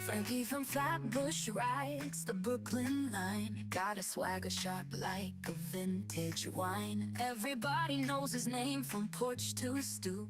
Frankie from Flatbush rides the Brooklyn line. Got a swagger sharp like a vintage wine. Everybody knows his name from porch to stoop.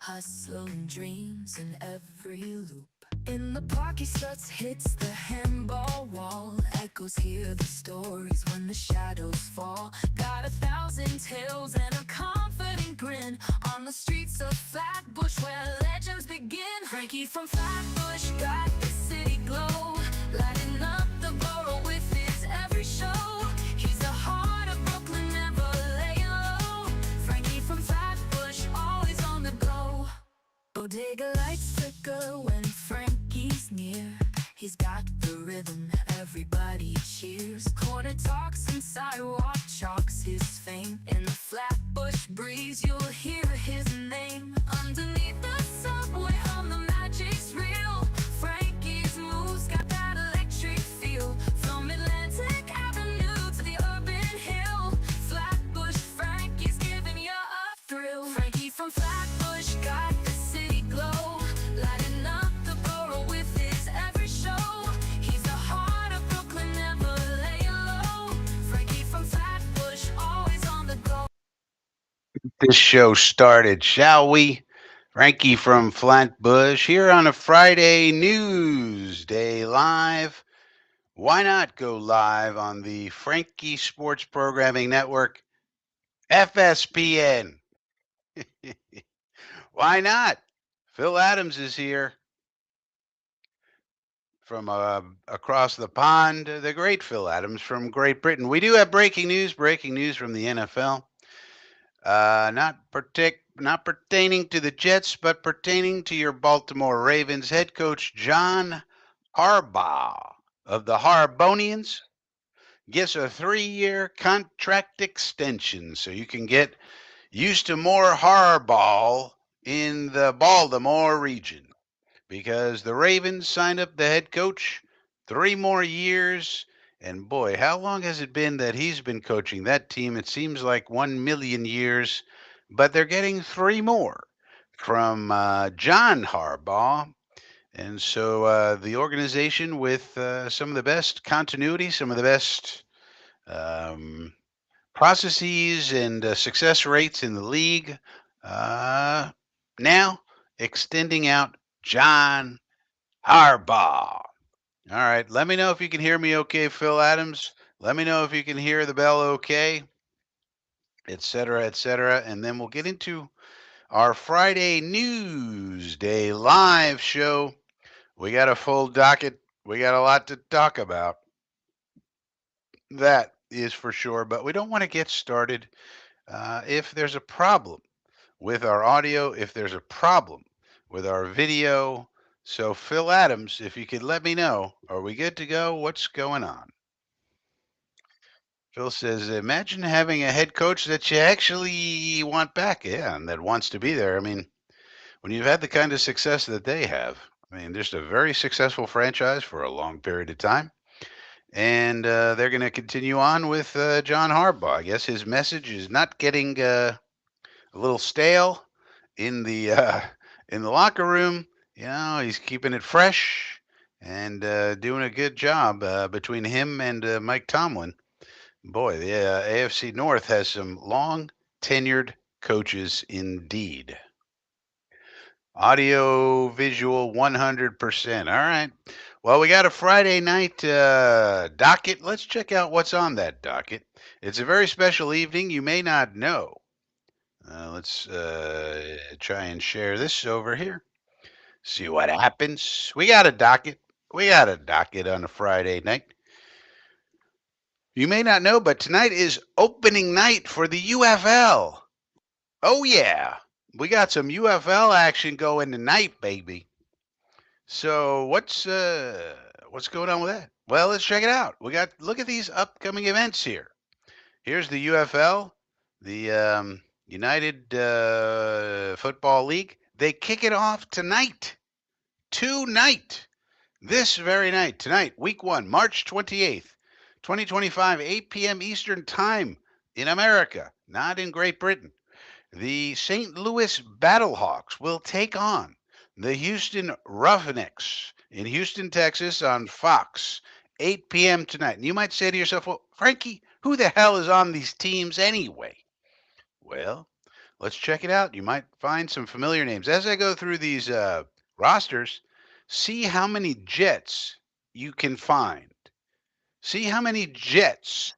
Hustle and dreams in every loop. In the park he struts, hits the handball wall. Echoes hear the stories when the shadows fall. Got 1,000 tales and a confident grin. On the streets of Flatbush where legends begin. Frankie from Flatbush got the city glow, lighting up the borough with his every show. He's the heart of Brooklyn, never laying low. Frankie from Flatbush, always on the go. Bodega lights flicker when Frankie's near. He's got the rhythm, everybody cheers. Corner talks and sidewalk chalks his fame. In the Flatbush breeze you'll hear his name. Underneath the subway hum, the magic's real. Frankie's moves got that electric feel. From Atlantic Avenue to the urban hill, Flatbush Frankie's giving you a thrill. Frankie from Flatbush got the city glow, lighting up the borough with his every show. He's the heart of Brooklyn, never laying low. Frankie from Flatbush, always on the go. This show started, shall we? Frankie from Flatbush here on a Friday News Day Live. Why not go live on the Frankie Sports Programming Network, FSPN? Why not? Phil Adams is here from across the pond, the great Phil Adams from Great Britain. We do have breaking news from the NFL. Not pertaining to the Jets, but pertaining to your Baltimore Ravens head coach John Harbaugh of the Harbonians gets a 3-year contract extension, so you can get used to more Harbaugh in the Baltimore region, because the Ravens signed up the head coach 3 more years. And boy, how long has it been that he's been coaching that team? It seems like 1 million years, but they're getting 3 more from John Harbaugh. And so the organization with some of the best continuity, some of the best um, processes and success rates in the league, uh, now extending out John Harbaugh. All right. Let me know if you can hear me okay, Phil Adams. Let me know if you can hear the bell okay, et cetera, et cetera. And then we'll get into our Friday News Day live show. We got a full docket. We got a lot to talk about. That is for sure. But we don't want to get started if there's a problem with our audio, if there's a problem with our video. So, Phil Adams, if you could let me know, are we good to go? What's going on? Phil says, imagine having a head coach that you actually want back. Yeah, and that wants to be there. I mean, when you've had the kind of success that they have, I mean, just a very successful franchise for a long period of time. And they're going to continue on with John Harbaugh. I guess his message is not getting a little stale in the in the locker room. You know, he's keeping it fresh and doing a good job between him and Mike Tomlin. Boy, the AFC North has some long tenured coaches indeed. Audio visual 100%. All right. Well, we got a Friday night docket. Let's check out what's on that docket. It's a very special evening. You may not know. Let's try and share this over here. See what happens. We got a docket. We got a docket on a Friday night. You may not know, but tonight is opening night for the UFL. Oh, yeah. We got some UFL action going tonight, baby. So what's going on with that? Well, let's check it out. We got look at these upcoming events here. Here's the UFL, the United Football League. They kick it off tonight. Tonight. This very night. Tonight, week 1, March 28th, 2025, 8 p.m. Eastern Time in America, not in Great Britain. The St. Louis Battlehawks will take on the Houston Roughnecks in Houston, Texas on Fox, 8 p.m. tonight. And you might say to yourself, well, Frankie, who the hell is on these teams anyway? Well, let's check it out. You might find some familiar names. As I go through these rosters, see how many Jets you can find. See how many Jets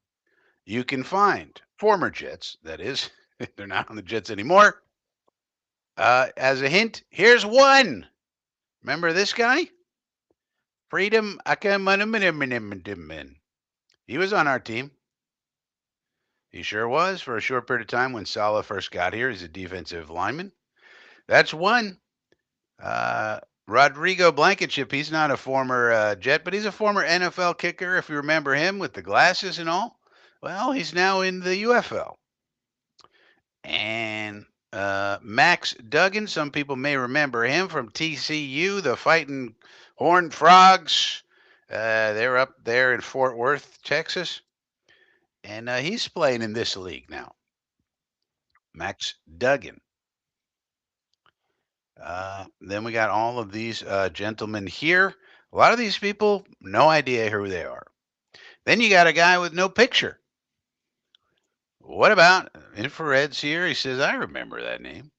you can find. Former Jets, that is. They're not on the Jets anymore. As a hint, here's one. Remember this guy? Freedom Akamanamanamanamaman. He was on our team. He sure was for a short period of time when Salah first got here. He's a defensive lineman. That's one. Uh, Rodrigo Blankenship, he's not a former Jet, but he's a former NFL kicker, if you remember him with the glasses and all. Well, he's now in the UFL. And Max Duggan, some people may remember him from TCU, the Fighting Horned Frogs. They're up there in Fort Worth, Texas. And he's playing in this league now. Max Duggan. Then we got all of these gentlemen here. A lot of these people, no idea who they are. Then you got a guy with no picture. What about Infrared's here? He says, I remember that name.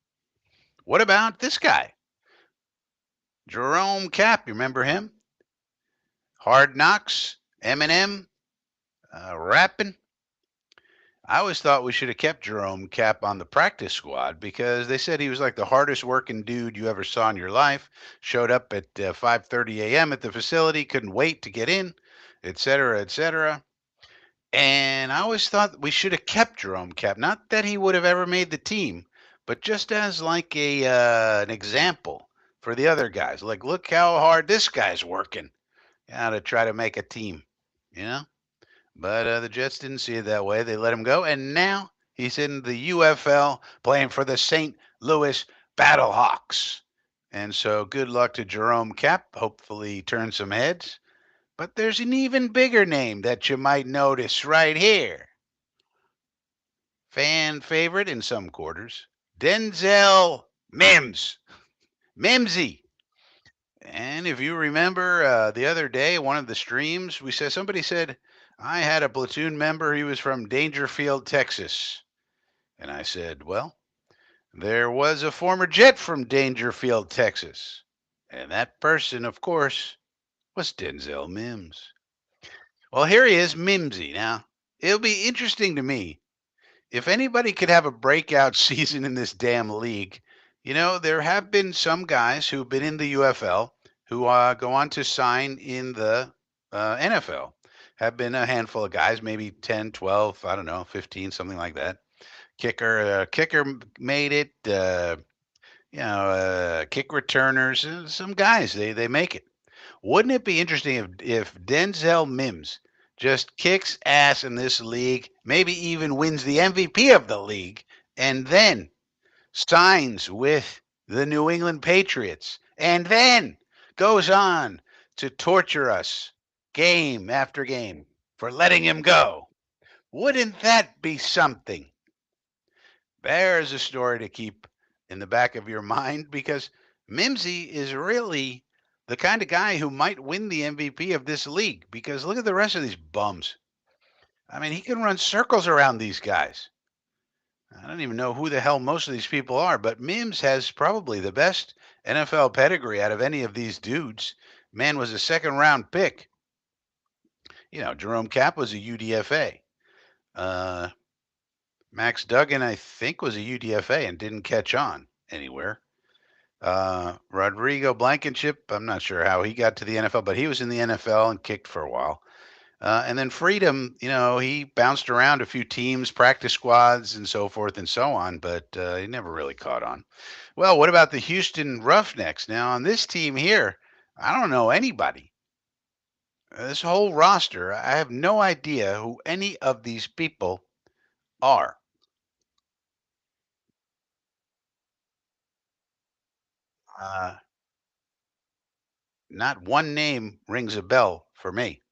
What about this guy? Jerome Cap, you remember him? Hard Knocks, Eminem, rapping. I always thought we should have kept Jerome Cap on the practice squad because they said he was like the hardest working dude you ever saw in your life. Showed up at 5:30 a.m. at the facility, couldn't wait to get in, et cetera, et cetera. And I always thought we should have kept Jerome Cap. Not that he would have ever made the team, but just as like a an example for the other guys. Like, look how hard this guy's working, to try to make a team. You know. But the Jets didn't see it that way. They let him go, and now he's in the UFL playing for the St. Louis Battlehawks. And so, good luck to Jerome Cap. Hopefully, he turns some heads. But there's an even bigger name that you might notice right here. Fan favorite in some quarters, Denzel Mims. Mimsy. And if you remember the other day, one of the streams, we said somebody said I had a platoon member. He was from Dangerfield, Texas, and I said, well, there was a former Jet from Dangerfield, Texas, and that person, of course, was Denzel Mims. Well, here he is, Mimsy. Now, it'll be interesting to me if anybody could have a breakout season in this damn league. There have been some guys who've been in the UFL who go on to sign in the NFL. Have been a handful of guys, maybe 10, 12, I don't know, 15, something like that. Kicker made it. Kick returners. Some guys they make it. Wouldn't it be interesting if Denzel Mims just kicks ass in this league, maybe even wins the MVP of the league, and then signs with the New England Patriots, and then goes on to torture us game after game for letting him go? Wouldn't that be something? There's a story to keep in the back of your mind because Mimsy is really the kind of guy who might win the MVP of this league because look at the rest of these bums. I mean, he can run circles around these guys. I don't even know who the hell most of these people are, but Mims has probably the best NFL pedigree out of any of these dudes. Man was a second round pick. Jerome Cap was a UDFA. Uh, Max Duggan, I think, was a UDFA and didn't catch on anywhere. Rodrigo Blankenship, I'm not sure how he got to the NFL, but he was in the NFL and kicked for a while. And then Freedom, he bounced around a few teams, practice squads, and so forth and so on, but he never really caught on. Well, what about the Houston Roughnecks? Now, on this team here, I don't know anybody. This whole roster, I have no idea who any of these people are. Uh, Not one name rings a bell for me.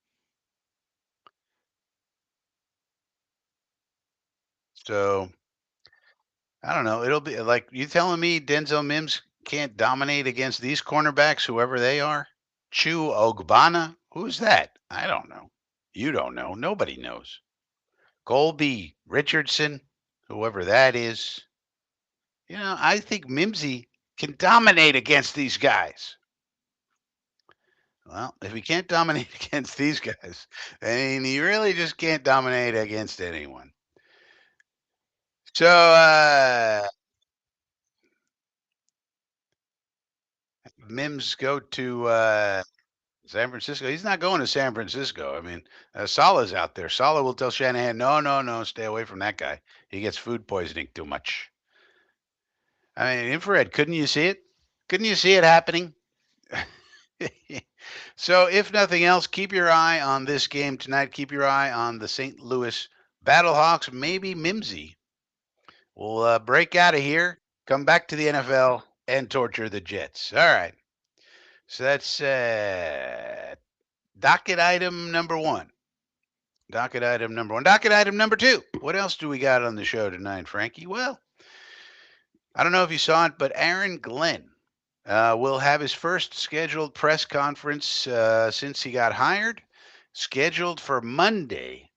So I don't know. It'll be like you telling me Denzel Mims can't dominate against these cornerbacks, whoever they are. Chu Ogbana? Who's that? I don't know. You don't know. Nobody knows. Colby Richardson, whoever that is. I think Mimsy can dominate against these guys. Well, if he can't dominate against these guys, I mean, he really just can't dominate against anyone. So, Mims go to San Francisco. He's not going to San Francisco. I mean, Salah's out there. Salah will tell Shanahan, no, no, no, stay away from that guy. He gets food poisoning too much. I mean, infrared, couldn't you see it? Couldn't you see it happening? So, if nothing else, keep your eye on this game tonight. Keep your eye on the St. Louis Battlehawks. Maybe Mimsy will break out of here, come back to the NFL, and torture the Jets. All right. So that's docket item number one. Docket item number one. Docket item number two. What else do we got on the show tonight, Frankie? Well, I don't know if you saw it, but Aaron Glenn will have his first scheduled press conference since he got hired, scheduled for Monday,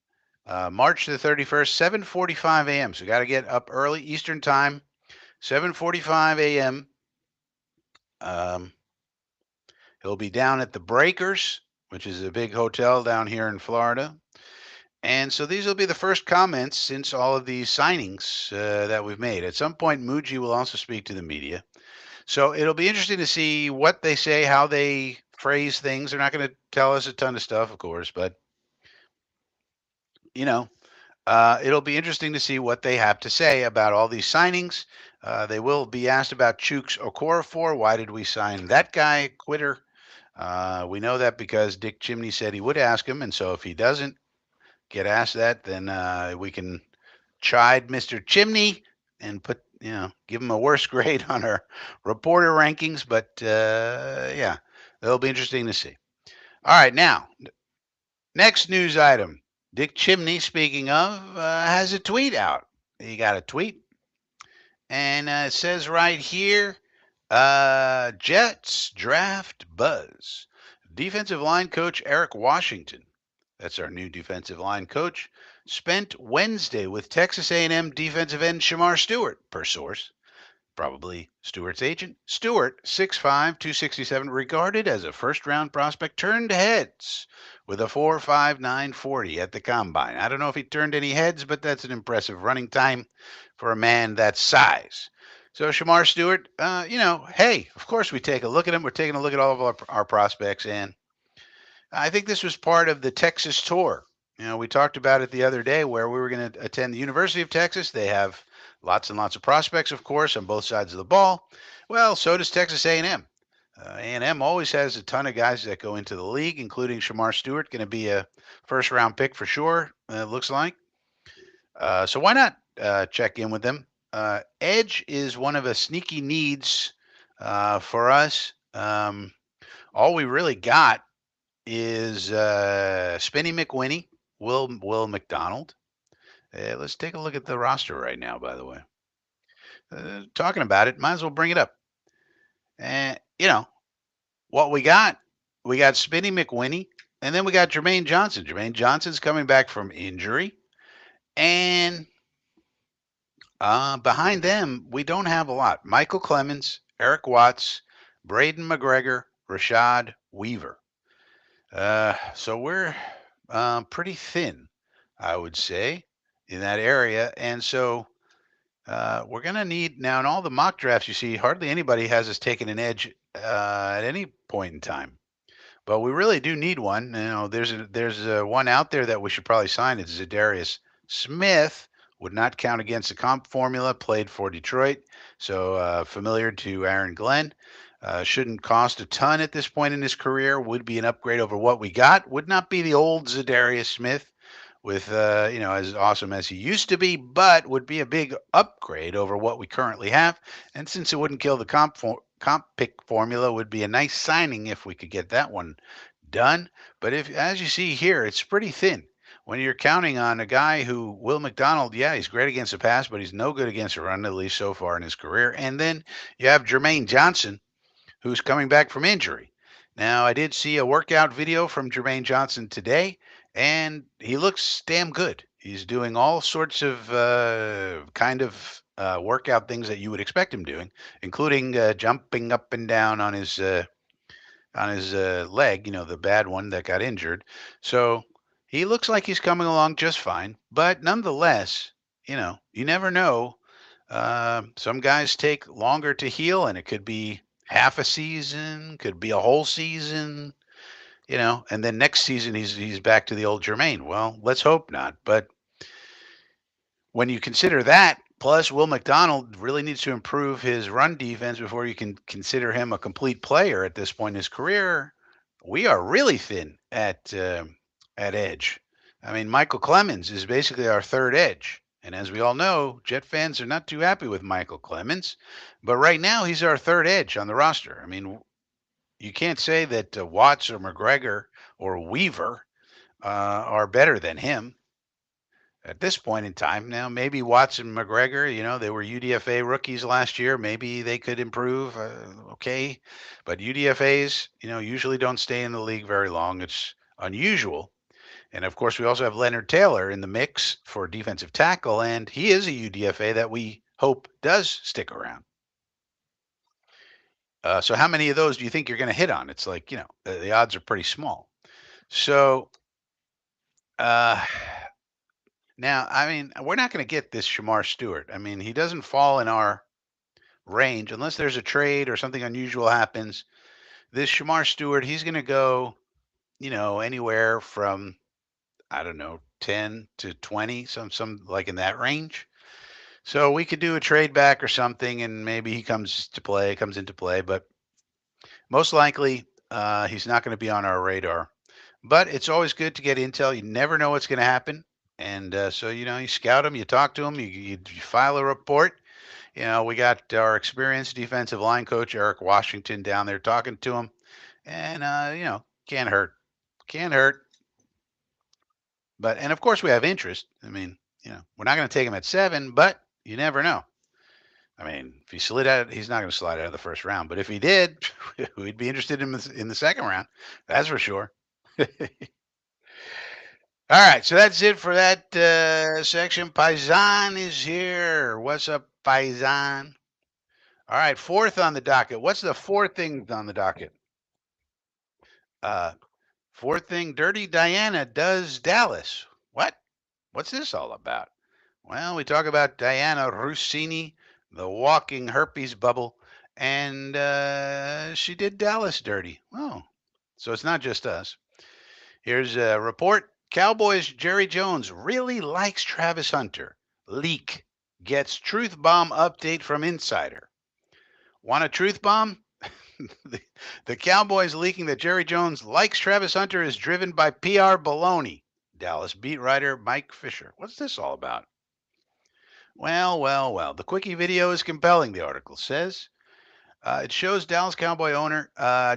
March the 31st, 7:45 a.m. So got to get up early Eastern time, 7:45 a.m. Um, he'll be down at the Breakers, which is a big hotel down here in Florida. And so these will be the first comments since all of these signings that we've made. At some point, Muji will also speak to the media. So it'll be interesting to see what they say, how they phrase things. They're not going to tell us a ton of stuff, of course, but you know, it'll be interesting to see what they have to say about all these signings. They will be asked about Chooks Okorafor. Why did we sign that guy? Quitter. We know that because Dick Chimney said he would ask him, and so if he doesn't get asked that, then we can chide Mr. Chimney and give him a worse grade on our reporter rankings. But yeah, it'll be interesting to see. All right, now, next news item. Dick Chimney, speaking of, has a tweet out. He got a tweet, and it says right here Jets draft buzz. Defensive line coach Eric Washington, that's our new defensive line coach, spent Wednesday with Texas A&M defensive end Shamar Stewart, per source. Probably Stewart's agent. Stewart, 6'5", 267, regarded as a first-round prospect, turned heads with a 4.59 40 at the combine. I don't know if he turned any heads, but that's an impressive running time for a man that size. So Shamar Stewart, hey, of course we take a look at him. We're taking a look at all of our prospects, and I think this was part of the Texas tour. We talked about it the other day where we were going to attend the University of Texas. They have lots and lots of prospects, of course, on both sides of the ball. Well, so does Texas A&M. A&M always has a ton of guys that go into the league, including Shamar Stewart, going to be a first-round pick for sure, it looks like. So why not check in with them? Edge is one of the sneaky needs for us. All we really got is Spinny McWhinney, Will McDonald. Let's take a look at the roster right now, by the way. Talking about it, might as well bring it up. And, what we got Spinny McWhinney, and then we got Jermaine Johnson. Jermaine Johnson's coming back from injury. And behind them, we don't have a lot. Michael Clemens, Eric Watts, Braden McGregor, Rashad Weaver. So we're pretty thin, I would say, in that area. And so we're going to need now in all the mock drafts you see, hardly anybody has us taking an edge at any point in time. But we really do need one. There's one out there that we should probably sign. It's Zadarius Smith. Would not count against the comp formula. Played for Detroit, so familiar to Aaron Glenn. Shouldn't cost a ton at this point in his career. Would be an upgrade over what we got. Would not be the old Zadarius Smith with as awesome as he used to be, but would be a big upgrade over what we currently have. And since it wouldn't kill the comp pick formula, would be a nice signing if we could get that one done. But if, as you see here, it's pretty thin. When you're counting on a guy who, Will McDonald, yeah, he's great against the pass, but he's no good against the run, at least so far in his career. And then you have Jermaine Johnson, who's coming back from injury. Now, I did see a workout video from Jermaine Johnson today, and he looks damn good. He's doing all sorts of workout things that you would expect him doing, including jumping up and down on his leg, the bad one that got injured. So he looks like he's coming along just fine. But nonetheless, you never know. Some guys take longer to heal, and it could be half a season, could be a whole season, and then next season he's back to the old Jermaine. Well, let's hope not. But when you consider that, plus Will McDonald really needs to improve his run defense before you can consider him a complete player at this point in his career. We are really thin at edge. I mean, Michael Clemens is basically our third edge. And as we all know, Jet fans are not too happy with Michael Clemens. But right now, he's our third edge on the roster. I mean, you can't say that Watts or McGregor or Weaver are better than him at this point in time. Now, maybe Watts and McGregor, they were UDFA rookies last year. Maybe they could improve. Okay. But UDFAs, usually don't stay in the league very long. It's unusual. And of course, we also have Leonard Taylor in the mix for defensive tackle, and he is a UDFA that we hope does stick around. So, how many of those do you think you're going to hit on? It's like, the odds are pretty small. So, uh, now, I mean, we're not going to get this Shamar Stewart. I mean, he doesn't fall in our range unless there's a trade or something unusual happens. This Shamar Stewart, he's going to go, anywhere from, I don't know, 10 to 20, some like in that range. So we could do a trade back or something, and maybe he comes into play, but most likely he's not going to be on our radar. But it's always good to get intel. You never know what's going to happen. And so, you scout him, you talk to him, you file a report. We got our experienced defensive line coach, Eric Washington, down there talking to him. And, can't hurt. Can't hurt. And of course, we have interest. I mean, we're not going to take him at 7, but you never know. I mean, if he slid out, he's not going to slide out of the first round. But if he did, we'd be interested in the second round. That's for sure. All right, so that's it for that section. Paisan is here. What's up, Paisan? All right, fourth on the docket. What's the fourth thing on the docket? Fourth thing, Dirty Diana does Dallas. What? What's this all about? Well, we talk about Diana Rossini, the walking herpes bubble, and she did Dallas dirty. Oh, so it's not just us. Here's a report. Cowboys Jerry Jones really likes Travis Hunter. Leak gets truth bomb update from insider. Want a truth bomb? the Cowboys leaking that Jerry Jones likes Travis Hunter is driven by PR baloney. Dallas beat writer Mike Fisher. What's this all about? Well, well, well. The quickie video is compelling, the article says. It shows Dallas Cowboy owner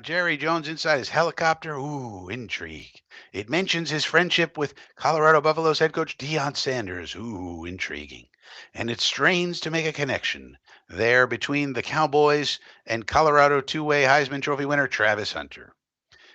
Jerry Jones inside his helicopter. Ooh, intrigue. It mentions his friendship with Colorado Buffaloes head coach Deion Sanders. Ooh, intriguing. And it strains to make a connection there between the Cowboys and Colorado two-way Heisman Trophy winner Travis Hunter.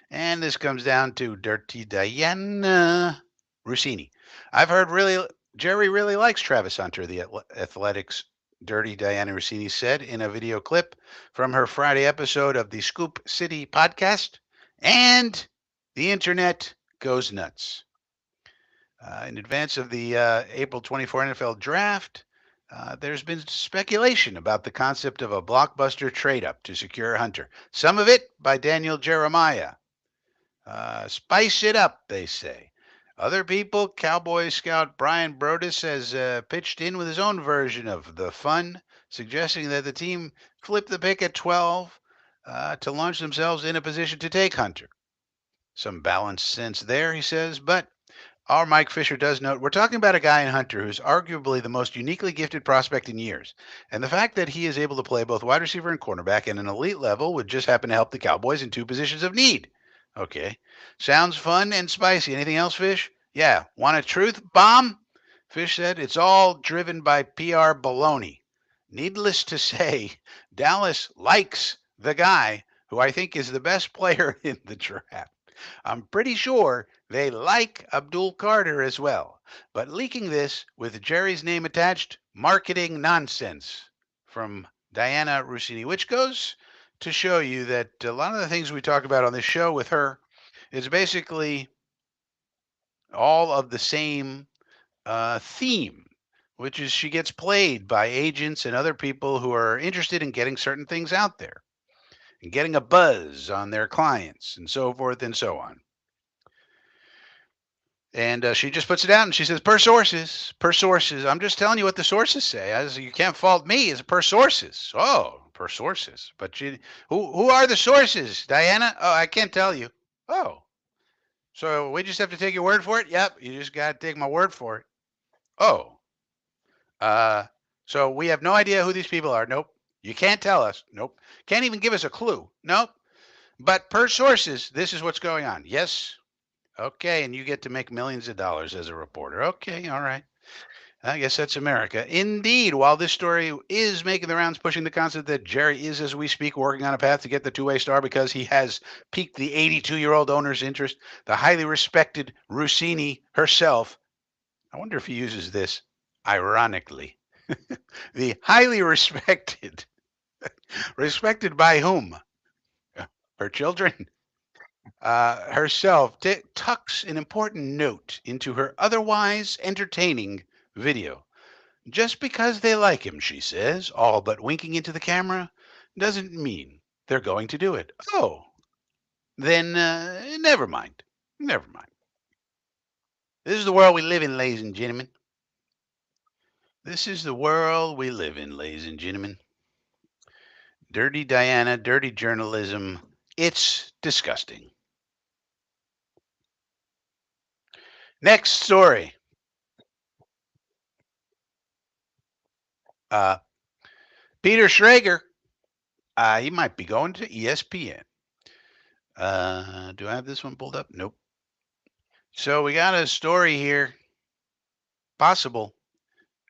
And this comes down to Dirty Diana Rossini. I've heard Jerry really likes Travis Hunter, the Athletics Dirty Diana Rossini said in a video clip from her Friday episode of the Scoop City podcast. And the internet goes nuts. In advance of the April 24 NFL draft, there's been speculation about the concept of a blockbuster trade-up to secure Hunter. Some of it by Daniel Jeremiah. Spice it up, they say. Other people, Cowboy scout Brian Brodus has pitched in with his own version of the fun, suggesting that the team flip the pick at 12 to launch themselves in a position to take Hunter. Some balanced sense there, he says, but our Mike Fisher does note we're talking about a guy in Hunter who's arguably the most uniquely gifted prospect in years. And the fact that he is able to play both wide receiver and cornerback at an elite level would just happen to help the Cowboys in two positions of need. Okay. Sounds fun and spicy. Anything else, Fish? Yeah. Want a truth bomb? Fish said it's all driven by PR baloney. Needless to say, Dallas likes the guy who I think is the best player in the draft. I'm pretty sure they like Abdul Carter as well. But leaking this with Jerry's name attached, marketing nonsense from Diana Rossini, which goes to show you that a lot of the things we talk about on this show with her is basically all of the same theme, which is she gets played by agents and other people who are interested in getting certain things out there and getting a buzz on their clients and so forth and so on. And she just puts it out and she says, per sources, per sources. I'm just telling you what the sources say. As you can't fault me. It's per sources. Oh, per sources. But who are the sources, Diana? Oh, I can't tell you. Oh, so we just have to take your word for it? Yep, you just got to take my word for it. Oh, uh, so we have no idea who these people are. Nope. You can't tell us. Nope. Can't even give us a clue. Nope. But per sources, this is what's going on. Yes. Okay. And you get to make millions of dollars as a reporter. Okay. All right. I guess that's America. Indeed, while this story is making the rounds, pushing the concept that Jerry is, as we speak, working on a path to get the two-way star because he has piqued the 82-year-old owner's interest, the highly respected Rossini herself. I wonder if he uses this ironically. The highly respected, respected by whom? Her children? Herself tucks an important note into her otherwise entertaining video. Just because they like him, she says, all but winking into the camera, doesn't mean they're going to do it. Oh, then never mind. Never mind. This is the world we live in, ladies and gentlemen. This is the world we live in, ladies and gentlemen. Dirty Diana, dirty journalism. It's disgusting. Next story. Uh, Peter Schrager. He might be going to ESPN. Do I have this one pulled up? Nope. So we got a story here. Possible.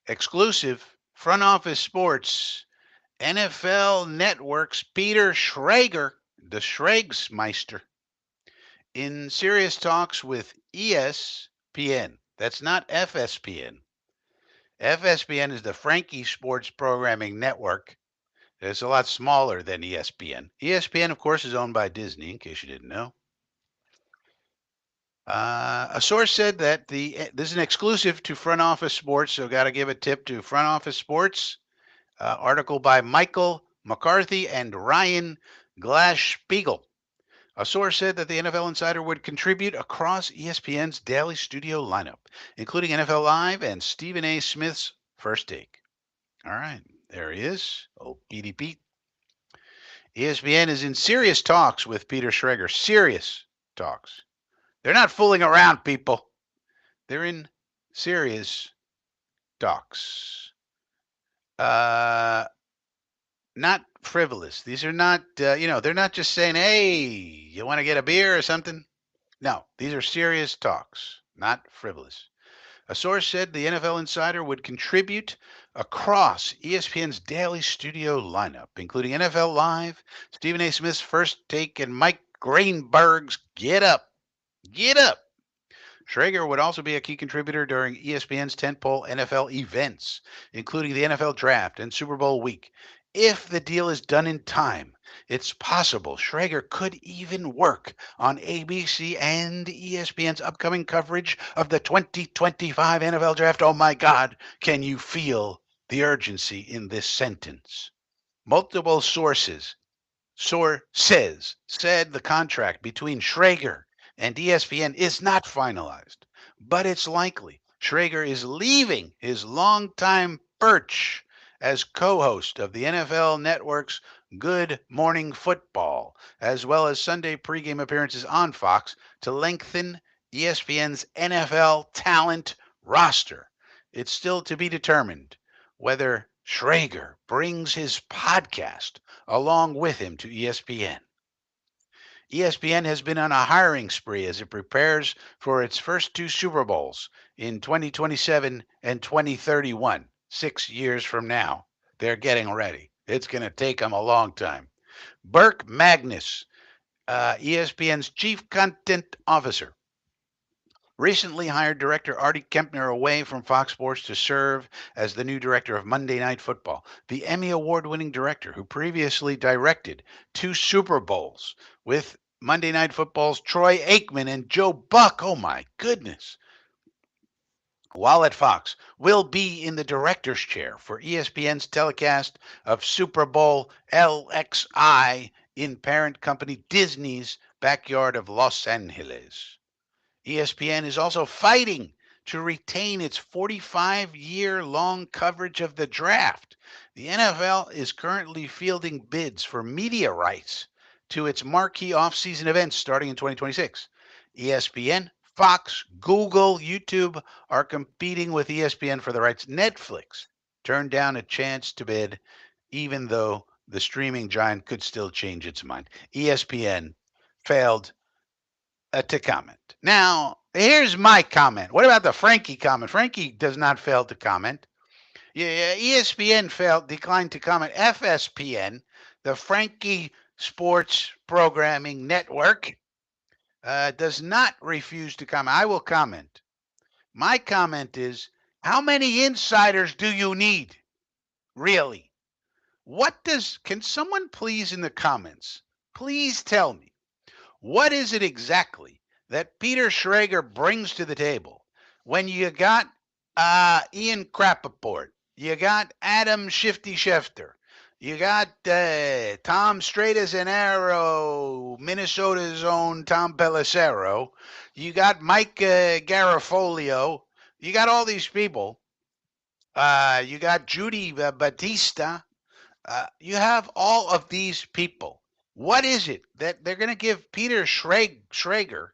Exclusive. Front office sports. NFL Network's Peter Schrager, the Schragsmeister, in serious talks with ESPN. That's not FSPN. FSPN is the Frankie Sports Programming Network. It's a lot smaller than ESPN. ESPN, of course, is owned by Disney, in case you didn't know. A source said that this is an exclusive to Front Office Sports, so got to give a tip to Front Office Sports. Article by Michael McCarthy and Ryan Glass-Spiegel. A source said that the NFL Insider would contribute across ESPN's daily studio lineup, including NFL Live and Stephen A. Smith's First Take. All right, there he is. Oh, Petey Pete. ESPN is in serious talks with Peter Schrager. Serious talks. They're not fooling around, people. They're in serious talks. Not frivolous. These are not, they're not just saying, hey, you want to get a beer or something? No, these are serious talks, not frivolous. A source said the NFL Insider would contribute across ESPN's daily studio lineup, including NFL Live, Stephen A. Smith's First Take, and Mike Greenberg's Get Up. Get Up. Schrager would also be a key contributor during ESPN's tentpole NFL events, including the NFL Draft and Super Bowl week. If the deal is done in time, it's possible Schrager could even work on ABC and ESPN's upcoming coverage of the 2025 NFL Draft. Oh my God, can you feel the urgency in this sentence? Multiple sources said the contract between Schrager and ESPN is not finalized, but it's likely Schrager is leaving his longtime perch as co-host of the NFL Network's Good Morning Football, as well as Sunday pregame appearances on Fox to lengthen ESPN's NFL talent roster. It's still to be determined whether Schrager brings his podcast along with him to ESPN. ESPN has been on a hiring spree as it prepares for its first two Super Bowls in 2027 and 2031, 6 years from now. They're getting ready. It's going to take them a long time. Burke Magnus, ESPN's chief content officer, recently hired director Artie Kempner away from Fox Sports to serve as the new director of Monday Night Football. The Emmy Award winning director, who previously directed two Super Bowls with Monday Night Football's Troy Aikman and Joe Buck. Oh my goodness. While at Fox, will be in the director's chair for ESPN's telecast of Super Bowl LXI in parent company Disney's backyard of Los Angeles. ESPN is also fighting to retain its 45-year-long coverage of the draft. The NFL is currently fielding bids for media rights to its marquee offseason events starting in 2026. ESPN, Fox, Google, YouTube are competing with ESPN for the rights. Netflix turned down a chance to bid, even though the streaming giant could still change its mind. ESPN failed to comment. Now, here's my comment. What about the Frankie comment? Frankie does not fail to comment. Yeah, ESPN declined to comment. FSPN, the Frankie Sports Programming Network, does not refuse to comment. I will comment. My comment is, how many insiders do you need? Really? Can someone please in the comments, please tell me, what is it exactly that Peter Schrager brings to the table when you got Ian Rappaport, you got Adam Shifty Schefter, you got Tom Straight as an Arrow, Minnesota's own Tom Pelissero, you got Mike Garoffolio, you got all these people, you got Judy Batista, you have all of these people. What is it that they're going to give Peter Schrager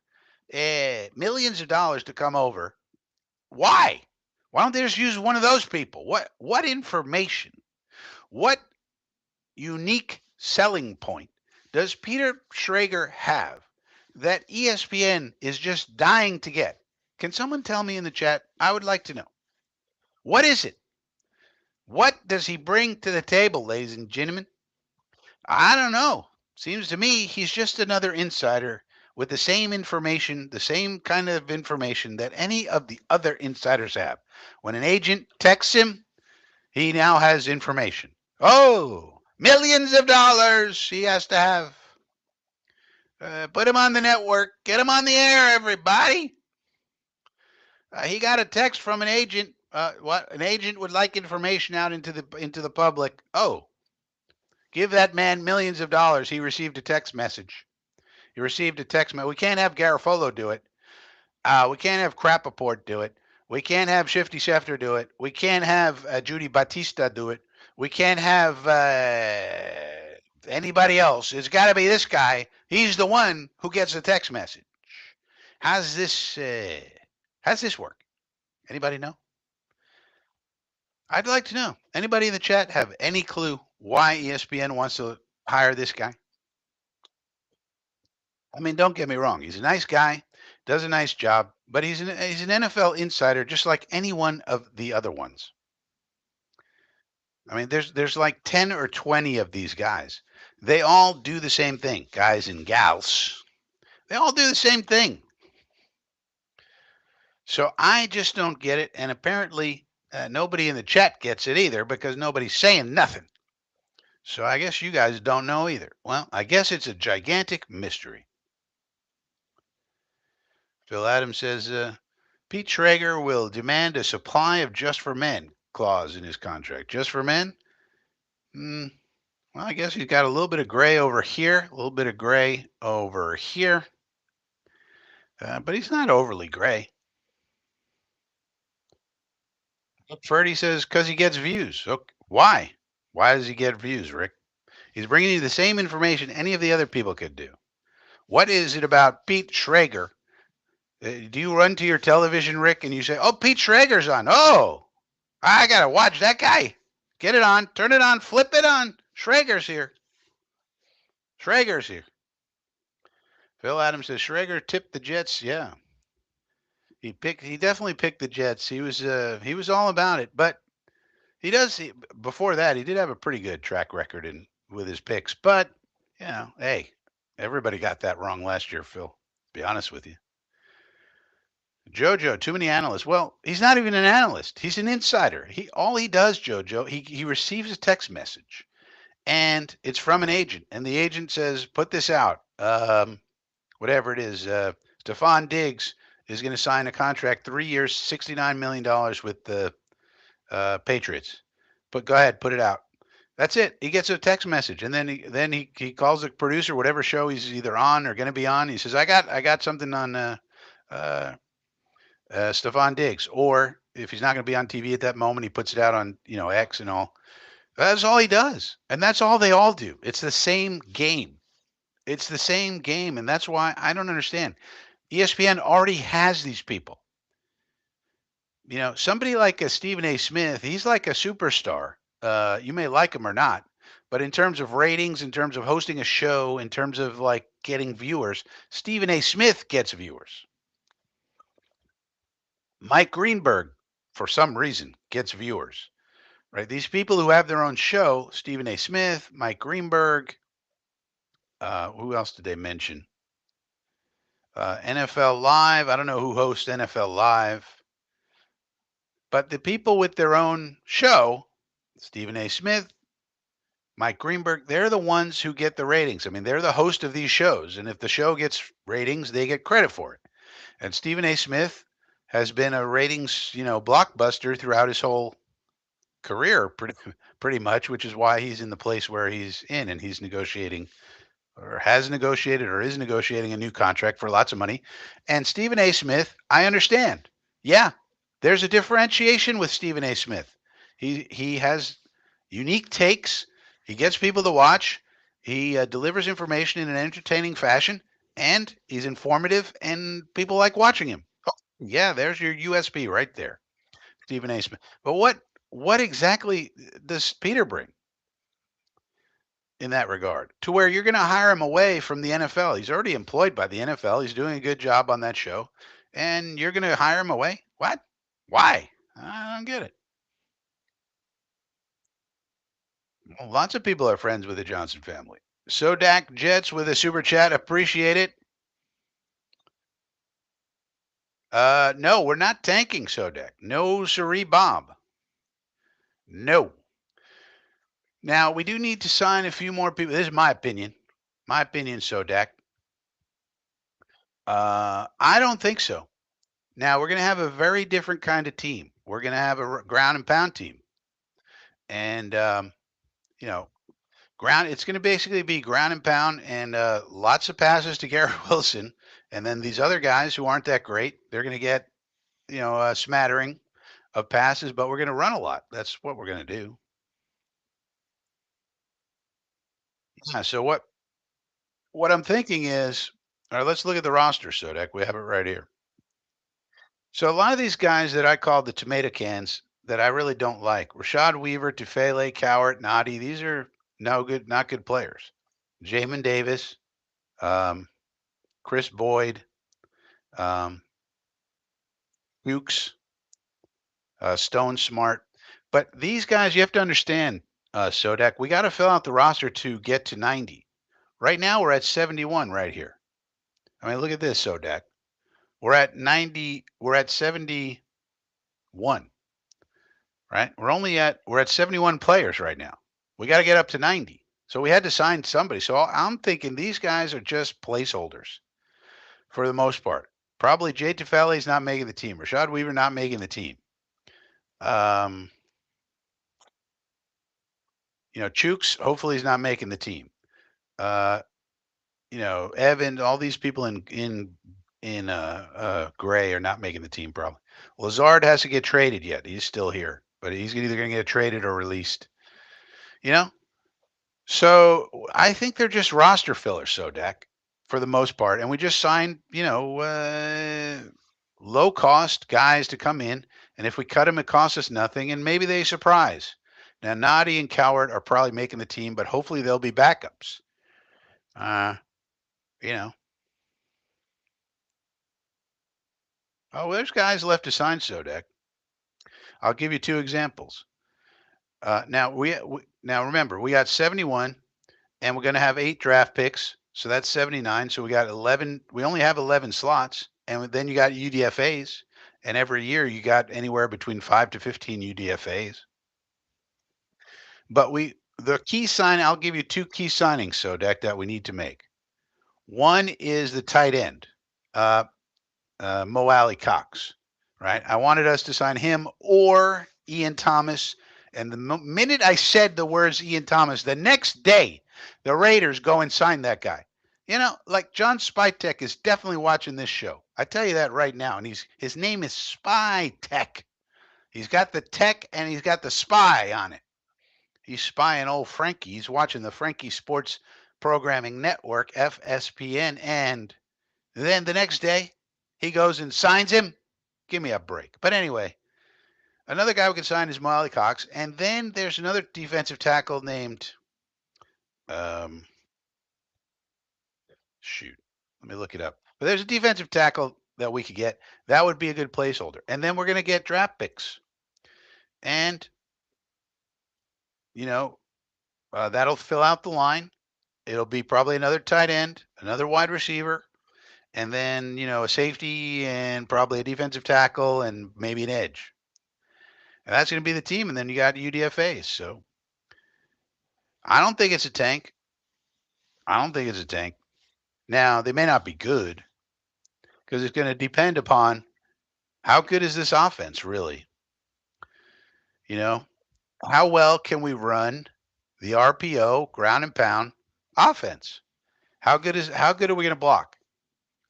millions of dollars to come over? Why? Why don't they just use one of those people? What information? What unique selling point does Peter Schrager have that ESPN is just dying to get? Can someone tell me in the chat? I would like to know. What is it? What does he bring to the table, ladies and gentlemen? I don't know. Seems to me he's just another insider with the same information, the same kind of information that any of the other insiders have. When an agent texts him, he now has information. Oh, millions of dollars he has to have. Put him on the network. Get him on the air, everybody. He got a text from an agent. What an agent would like information out into the public. Oh, give that man millions of dollars. He received a text message. He received a text message. We can't have Garofolo do it. We can't have Rappaport do it. We can't have Shifty Schefter do it. We can't have Judy Batista do it. We can't have anybody else. It's got to be this guy. He's the one who gets the text message. How's this work? Anybody know? I'd like to know. Anybody in the chat have any clue why ESPN wants to hire this guy? I mean, don't get me wrong. He's a nice guy, does a nice job, but he's an NFL insider just like any one of the other ones. I mean, there's like 10 or 20 of these guys. They all do the same thing, guys and gals. They all do the same thing. So I just don't get it, and apparently nobody in the chat gets it either because nobody's saying nothing. So I guess you guys don't know either. Well, I guess it's a gigantic mystery. Phil Adams says Pete Schrager will demand a supply of just for men clause in his contract. Just for men? Well, I guess he's got a little bit of gray over here, a little bit of gray over here, but he's not overly gray. Ferdy says because he gets views. Okay. Why? Why does he get views, Rick? He's bringing you the same information any of the other people could do. What is it about Pete Schrager? Do you run to your television, Rick, and you say, "Oh, Pete Schrager's on. Oh, I gotta watch that guy. Get it on, turn it on, flip it on. Schrager's here. Schrager's here." Phil Adams says Schrager tipped the Jets. Yeah, he definitely picked the Jets. He was all about it. But before that he did have a pretty good track record with his picks. But Hey, everybody got that wrong last year, Phil. Be honest with you. Jojo, too many analysts. Well, he's not even an analyst. He's an insider. He does, Jojo. He receives a text message, and it's from an agent, and the agent says, "Put this out." Whatever it is, Stephon Diggs is going to sign a contract, 3 years, $69 million with the Patriots. But go ahead, put it out. That's it. He gets a text message, and then he calls the producer, whatever show he's either on or going to be on. He says, "I got something on uh, Stephon Diggs," or if he's not going to be on TV at that moment, he puts it out on X and all. That's all he does, and that's all they all do. It's the same game. It's the same game, and that's why I don't understand. ESPN already has these people. Somebody like a Stephen A. Smith, he's like a superstar. You may like him or not, but in terms of ratings, in terms of hosting a show, in terms of like getting viewers, Stephen A. Smith gets viewers. Mike Greenberg, for some reason, gets viewers. Right? These people who have their own show, Stephen A. Smith, Mike Greenberg, who else did they mention? NFL Live. I don't know who hosts NFL Live. But the people with their own show, Stephen A. Smith, Mike Greenberg, they're the ones who get the ratings. I mean, they're the host of these shows. And if the show gets ratings, they get credit for it. And Stephen A. Smith has been a ratings, blockbuster throughout his whole career, pretty much, which is why he's in the place where he's in, and he's negotiating or has negotiated or is negotiating a new contract for lots of money. And Stephen A. Smith, I understand. Yeah, there's a differentiation with Stephen A. Smith. He has unique takes. He gets people to watch. He delivers information in an entertaining fashion, and he's informative, and people like watching him. Oh, yeah, there's your USB right there, Stephen A. Smith. But what exactly does Peter bring in that regard to where you're going to hire him away from the NFL? He's already employed by the NFL. He's doing a good job on that show, and you're going to hire him away? What? Why? I don't get it. Well, lots of people are friends with the Johnson family. Sodak Jets with a super chat. Appreciate it. No, we're not tanking Sodak. No, siree, Bob. No. Now, we do need to sign a few more people. This is my opinion. My opinion, Sodak. I don't think so. Now, we're going to have a very different kind of team. We're going to have a ground and pound team. And, you know, it's going to basically be ground and pound and lots of passes to Garrett Wilson. And then these other guys who aren't that great, they're going to get, a smattering of passes, but we're going to run a lot. That's what we're going to do. Yeah, so what I'm thinking is, all right, let's look at the roster, Sodak. We have it right here. So a lot of these guys that I call the tomato cans that I really don't like, Rashad Weaver, Tufele, Cowart, Nadi, these are no good, not good players. Jamin Davis, um, Chris Boyd, um, Fuchs, Stone Smart. But these guys, you have to understand, Sodak, we got to fill out the roster to get to 90. Right now, we're at 71 right here. I mean, look at this, Sodak. We're at 90. We're at 71, right? We're at 71 players right now. We got to get up to 90. So we had to sign somebody. So I'm thinking these guys are just placeholders for the most part. Probably Jay Tufele is not making the team. Rashad Weaver not making the team. Um, Chooks hopefully he's not making the team. Uh, Evan, all these people in gray are not making the team probably. Lazard has to get traded yet. He's still here, but he's either going to get traded or released. You know, so I think they're just roster fillers, Sodak, for the most part, and we just signed, low cost guys to come in, and if we cut them, it costs us nothing, and maybe they surprise. Now, Noddy and Coward are probably making the team, but hopefully they'll be backups. Uh, you know, oh, there's guys left to sign, Sodak. I'll give you two examples. Now remember we got 71. and we're going to have 8 draft picks. So that's 79. So we got 11. We only have 11 slots. And then you got UDFAs. And every year you got anywhere between 5 to 15 UDFAs. But the key sign, I'll give you 2 key signings, so Deck, that we need to make. One is the tight end, uh, Mo Alley Cox, right? I wanted us to sign him or Ian Thomas. And the minute I said the words Ian Thomas, the next day, the Raiders go and sign that guy. Like John Spytek is definitely watching this show. I tell you that right now. And his name is Spytek. He's got the tech and he's got the spy on it. He's spying old Frankie. He's watching the Frankie Sports Programming Network, FSPN, and then the next day he goes and signs him. Give me a break. But anyway, another guy we can sign is Molly Cox, and then there's another defensive tackle named um, shoot. Let me look it up. But there's a defensive tackle that we could get. That would be a good placeholder. And then we're going to get draft picks, and you know that'll fill out the line. It'll be probably another tight end, another wide receiver, and then a safety and probably a defensive tackle and maybe an edge. And that's going to be the team. And then you got UDFAs. So I don't think it's a tank. I don't think it's a tank. Now they may not be good because it's going to depend upon how good is this offense really. You know, how well can we run the RPO ground and pound offense? How good are we going to block?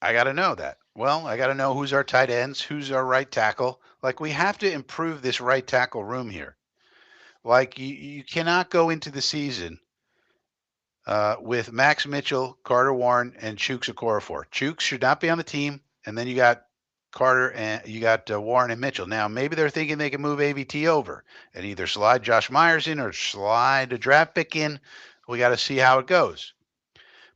I got to know that. Well, I got to know who's our tight ends, who's our right tackle. Like we have to improve this right tackle room here. Like you cannot go into the season with Max Mitchell, Carter Warren, and Chooks Okorafor. Chooks should not be on the team, and then you got Carter and you got Warren and Mitchell. Now maybe they're thinking they can move AVT over and either slide Josh Myers in or slide a draft pick in. We got to see how it goes.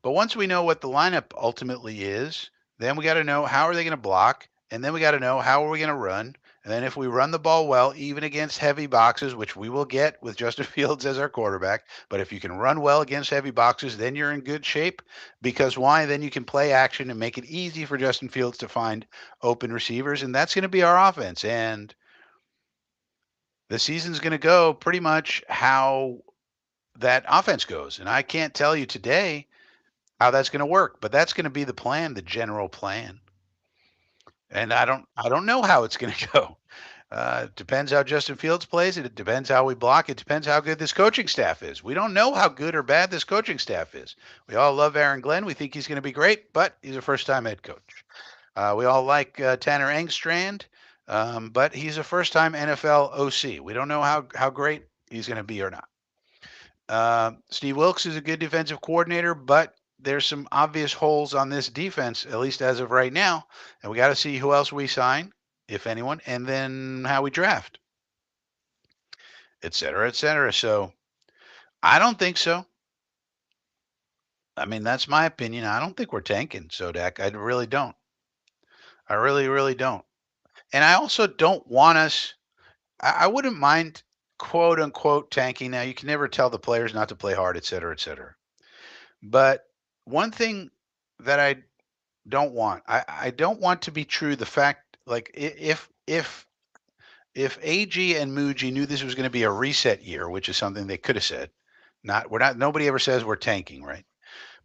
But once we know what the lineup ultimately is, then we got to know how are they going to block, and then we got to know how are we going to run. And then if we run the ball well, even against heavy boxes, which we will get with Justin Fields as our quarterback, but if you can run well against heavy boxes, then you're in good shape. Because why? Then you can play action and make it easy for Justin Fields to find open receivers, and that's going to be our offense. And the season's going to go pretty much how that offense goes. And I can't tell you today how that's going to work, but that's going to be the plan, the general plan. And I don't know how it's going to go. It depends how Justin Fields plays. It depends how we block. It depends how good this coaching staff is. We don't know how good or bad this coaching staff is. We all love Aaron Glenn. We think he's going to be great, but he's a first-time head coach. We all like Tanner Engstrand, but he's a first-time NFL OC. We don't know how great he's going to be or not. Steve Wilkes is a good defensive coordinator, but there's some obvious holes on this defense, at least as of right now. And we got to see who else we sign, if anyone, and then how we draft, et cetera, et cetera. So I don't think so. I mean, that's my opinion. I don't think we're tanking, Sodak. I really don't. I really, really don't. And I also don't want us, I wouldn't mind quote unquote tanking. Now, you can never tell the players not to play hard, et cetera, et cetera. But one thing that I don't want, I don't want to be true the fact like if AG and Muji knew this was going to be a reset year, which is something they could have said. We're not nobody ever says we're tanking, right?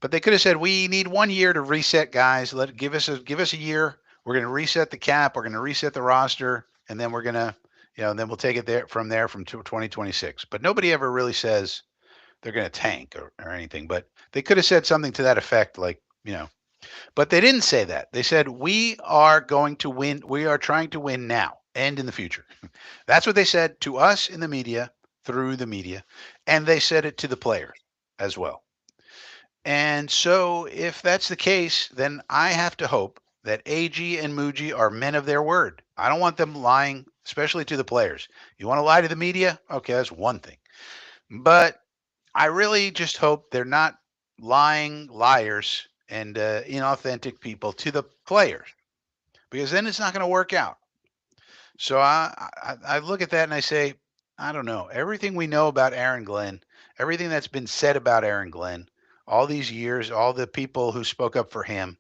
But they could have said we need 1 year to reset, guys. Give us a year. We're going to reset the cap. We're going to reset the roster, and then we're going to then we'll take it there from 2026. But nobody ever really says they're going to tank or anything. But they could have said something to that effect, like But they didn't say that. They said we are going to win. We are trying to win now and in the future. That's what they said to us in the media, through the media, and they said it to the players as well. And so, if that's the case, then I have to hope that AG and Muji are men of their word. I don't want them lying, especially to the players. You want to lie to the media? Okay, that's one thing. But I really just hope they're not lying liars and inauthentic people to the players, because then it's not going to work out. So I look at that and I say, I don't know. Everything we know about Aaron Glenn, everything that's been said about Aaron Glenn, all these years, all the people who spoke up for him,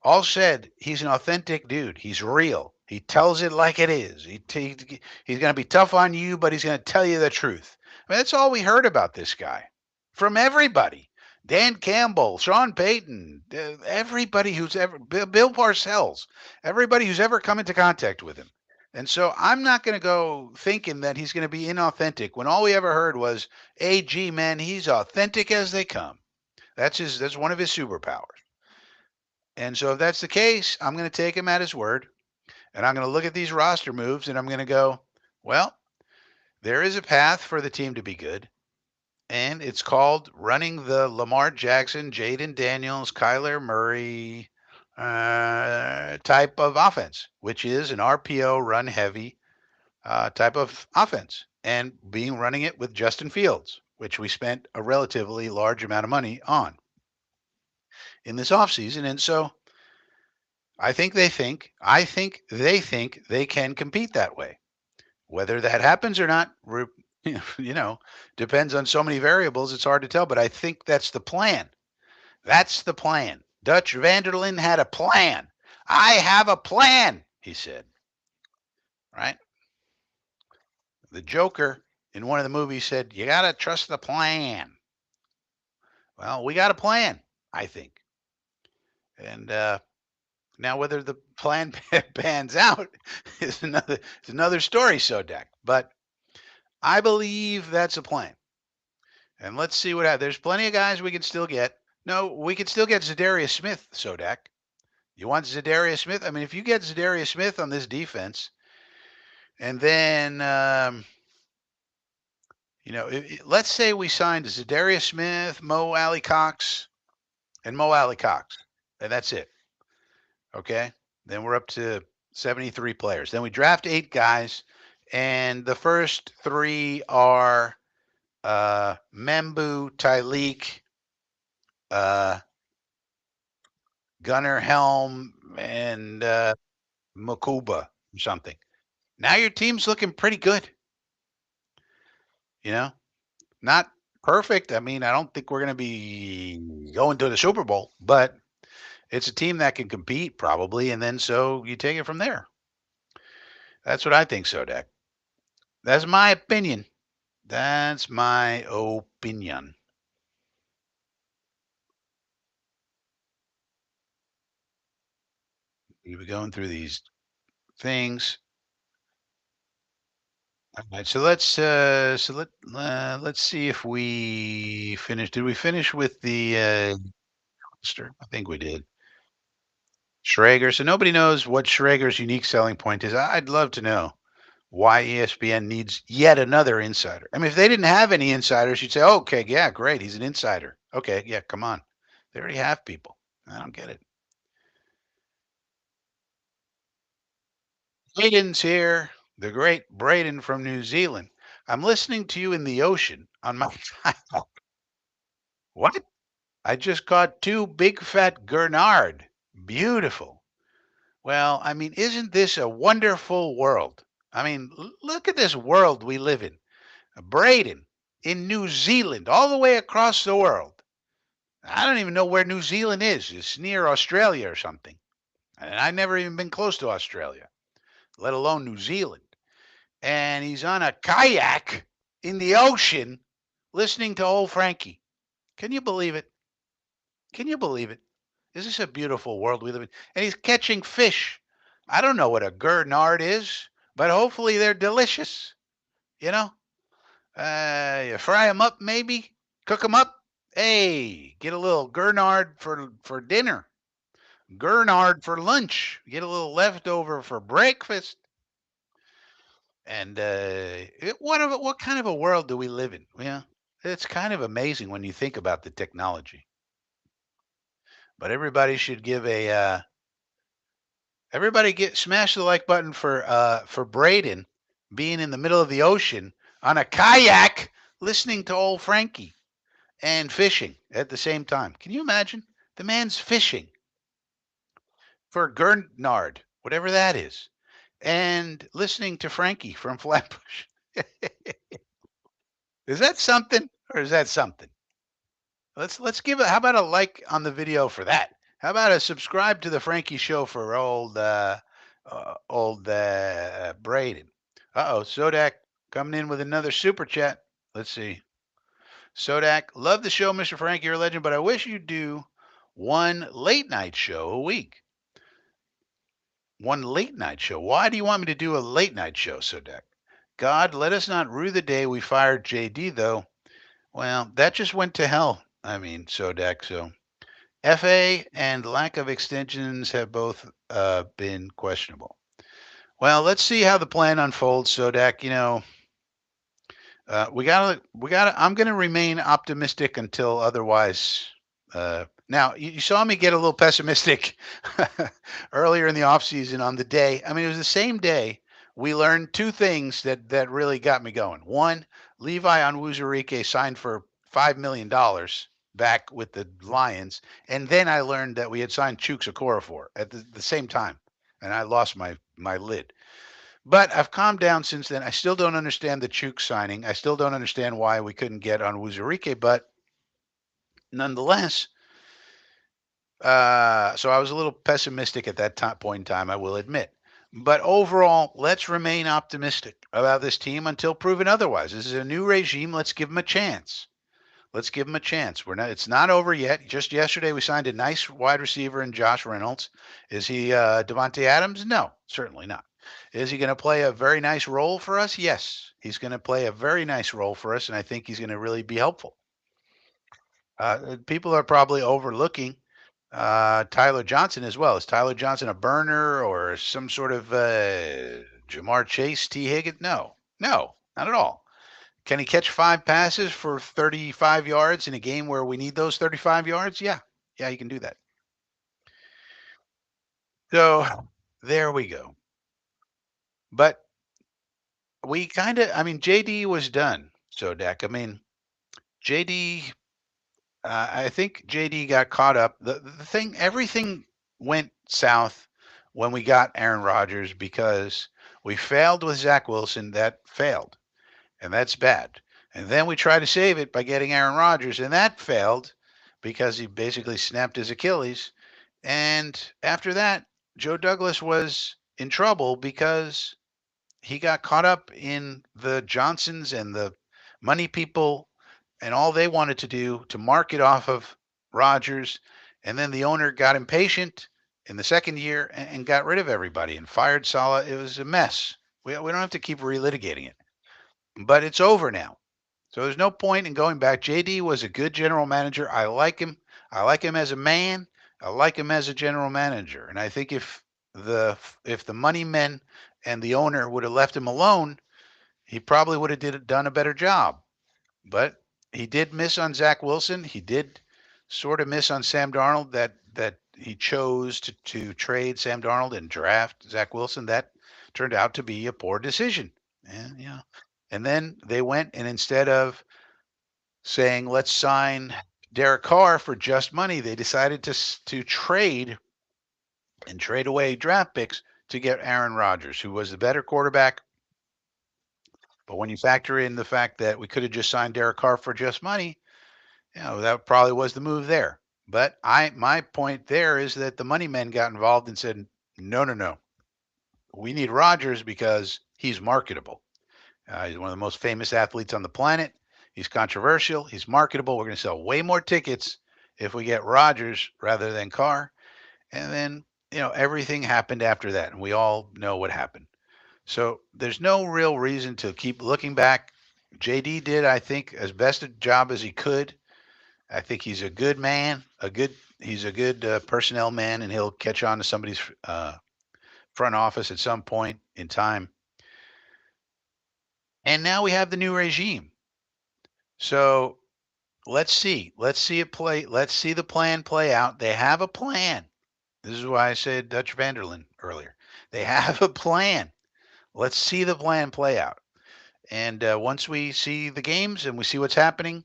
all said he's an authentic dude. He's real. He tells it like it is. He's going to be tough on you, but he's going to tell you the truth. I mean, that's all we heard about this guy from everybody. Dan Campbell, Sean Payton, everybody who's ever, Bill Parcells, everybody who's ever come into contact with him. And so I'm not going to go thinking that he's going to be inauthentic when all we ever heard was, AG, man, he's authentic as they come. That's one of his superpowers. And so if that's the case, I'm going to take him at his word and I'm going to look at these roster moves and I'm going to go, well, there is a path for the team to be good. And it's called running the Lamar Jackson, Jaden Daniels, Kyler Murray type of offense, which is an RPO run heavy type of offense, and being running it with Justin Fields, which we spent a relatively large amount of money on in this offseason. And so I think they can compete that way. Whether that happens or not, you know, depends on so many variables. It's hard to tell, but I think that's the plan. That's the plan. Dutch Vanderlyn had a plan. I have a plan, he said. Right? The Joker in one of the movies said, "You got to trust the plan." Well, we got a plan, I think. And now, whether the plan pans out is another story, Sodak. But I believe that's a plan. And let's see what happens. There's plenty of guys we can still get. No, we can still get Zadarius Smith, Sodak. You want Zadarius Smith? I mean, if you get Zadarius Smith on this defense, and then, let's say we signed Zadarius Smith, Mo Alley Cox, and Mo Alley Cox, and that's it. Okay. Then we're up to 73 players. Then we draft 8 guys, and the first 3 are Membu, Tyleek, uh, Gunnar Helm, and Makuba or something. Now your team's looking pretty good. You know, not perfect. I mean, I don't think we're going to be going to the Super Bowl, but it's a team that can compete probably. And then so you take it from there. That's what I think, Sodak. That's my opinion. That's my opinion. We were going through these things. All right, so let's see if we finished. Did we finish with the roster? I think we did. Schrager. So nobody knows what Schrager's unique selling point is. I'd love to know why ESPN needs yet another insider. I mean, if they didn't have any insiders, you'd say, oh, okay, yeah, great, he's an insider. Okay, yeah, come on. They already have people. I don't get it. Braden's here, the great Braden from New Zealand. I'm listening to you in the ocean on my iPhone. What? I just caught 2 big fat Gurnard. Beautiful. Well, I mean, isn't this a wonderful world? I mean, look at this world we live in. Braden in New Zealand, all the way across the world. I don't even know where New Zealand is. It's near Australia or something. And I've never even been close to Australia, let alone New Zealand. And he's on a kayak in the ocean listening to old Frankie. Can you believe it? Can you believe it? Is this a beautiful world we live in? And he's catching fish. I don't know what a gurnard is, but hopefully they're delicious. You know, you fry them up, maybe cook them up. Hey, get a little gurnard for dinner. Gurnard for lunch. Get a little leftover for breakfast. And what kind of a world do we live in? Yeah, it's kind of amazing when you think about the technology. But everybody get smash the like button for Braden being in the middle of the ocean on a kayak listening to old Frankie and fishing at the same time. Can you imagine? The man's fishing for Gurnard, whatever that is, and listening to Frankie from Flatbush. Is that something or is that something? Let's give it. How about a like on the video for that? How about a subscribe to the Frankie Show for old Braden? Uh oh, Sodak coming in with another super chat. Let's see. Sodak, love the show, Mr. Frankie, you're a legend, but I wish you'd do one late night show a week. One late night show. Why do you want me to do a late night show, Sodak? God, let us not rue the day we fired JD, though. Well, that just went to hell. I mean, Sodak. So FA and lack of extensions have both been questionable. Well, let's see how the plan unfolds, Sodak. We gotta. I'm gonna remain optimistic until otherwise. Now, you saw me get a little pessimistic earlier in the offseason on the day. I mean, it was the same day we learned two things that really got me going. One, Levi Onwuzurike signed for $5 million back with the Lions, and then I learned that we had signed Chooks Okorafor at the same time, and I lost my lid. But I've calmed down since then. I still don't understand the Chuk signing. I still don't understand why we couldn't get on Wuzurike, but nonetheless, so I was a little pessimistic at that point in time, I will admit. But overall, let's remain optimistic about this team until proven otherwise. This is a new regime. Let's give them a chance. Let's give him a chance. We're not. It's not over yet. Just yesterday, we signed a nice wide receiver in Josh Reynolds. Is he Devontae Adams? No, certainly not. Is he going to play a very nice role for us? Yes, he's going to play a very nice role for us, and I think he's going to really be helpful. People are probably overlooking Tyler Johnson as well. Is Tyler Johnson a burner or some sort of Jamar Chase, T. Higgins? No, no, not at all. Can he catch 5 passes for 35 yards in a game where we need those 35 yards? Yeah. Yeah, he can do that. So there we go. But we kind of, I mean, JD was done. So, Dak, I mean, JD, I think JD got caught up. The thing, everything went south when we got Aaron Rodgers because we failed with Zach Wilson. That failed. And that's bad. And then we try to save it by getting Aaron Rodgers, and that failed because he basically snapped his Achilles. And after that, Joe Douglas was in trouble because he got caught up in the Johnsons and the money people and all they wanted to do to market off of Rodgers. And then the owner got impatient in the second year and got rid of everybody and fired Salah. It was a mess. We don't have to keep relitigating it, but it's over now. So there's no point in going back. JD was a good general manager. I like him. I like him as a man. I like him as a general manager. And I think if the money men and the owner would have left him alone, he probably would have done a better job. But he did miss on Zach Wilson. He did sort of miss on Sam Darnold. That he chose to trade Sam Darnold and draft Zach Wilson. That turned out to be a poor decision. And and then they went and instead of saying let's sign Derek Carr for just money, they decided to trade away draft picks to get Aaron Rodgers, who was the better quarterback. But when you factor in the fact that we could have just signed Derek Carr for just money, that probably was the move there. But my point there is that the money men got involved and said, no, no, no, we need Rodgers because he's marketable. He's one of the most famous athletes on the planet. He's controversial. He's marketable. We're going to sell way more tickets if we get Rodgers rather than Carr. And then, everything happened after that. And we all know what happened. So there's no real reason to keep looking back. JD did, I think, as best a job as he could. I think he's a good man, he's a good personnel man, and he'll catch on to somebody's front office at some point in time. And now we have the new regime. So let's see. Let's see it play. Let's see the plan play out. They have a plan. This is why I said Dutch Vanderlyn earlier. They have a plan. Let's see the plan play out. And once we see the games and we see what's happening,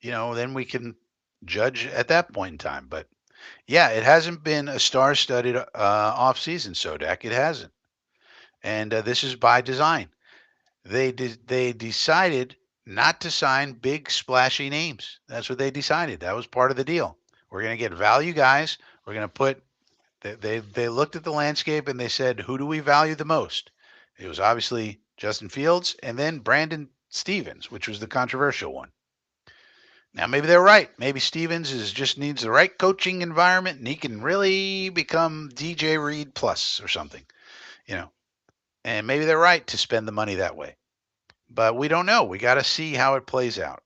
then we can judge at that point in time. But yeah, it hasn't been a star-studded off season, Sodak. It hasn't, and this is by design. They decided not to sign big splashy names. That's what they decided. That was part of the deal. We're going to get value guys. We're going to put they looked at the landscape and they said, who do we value the most? It was obviously Justin Fields and then Brandon Stevens, which was the controversial one. Now maybe they're right. Maybe Stevens just needs the right coaching environment and he can really become DJ Reed plus or something, you know. And maybe they're right to spend the money that way. But we don't know. We got to see how it plays out.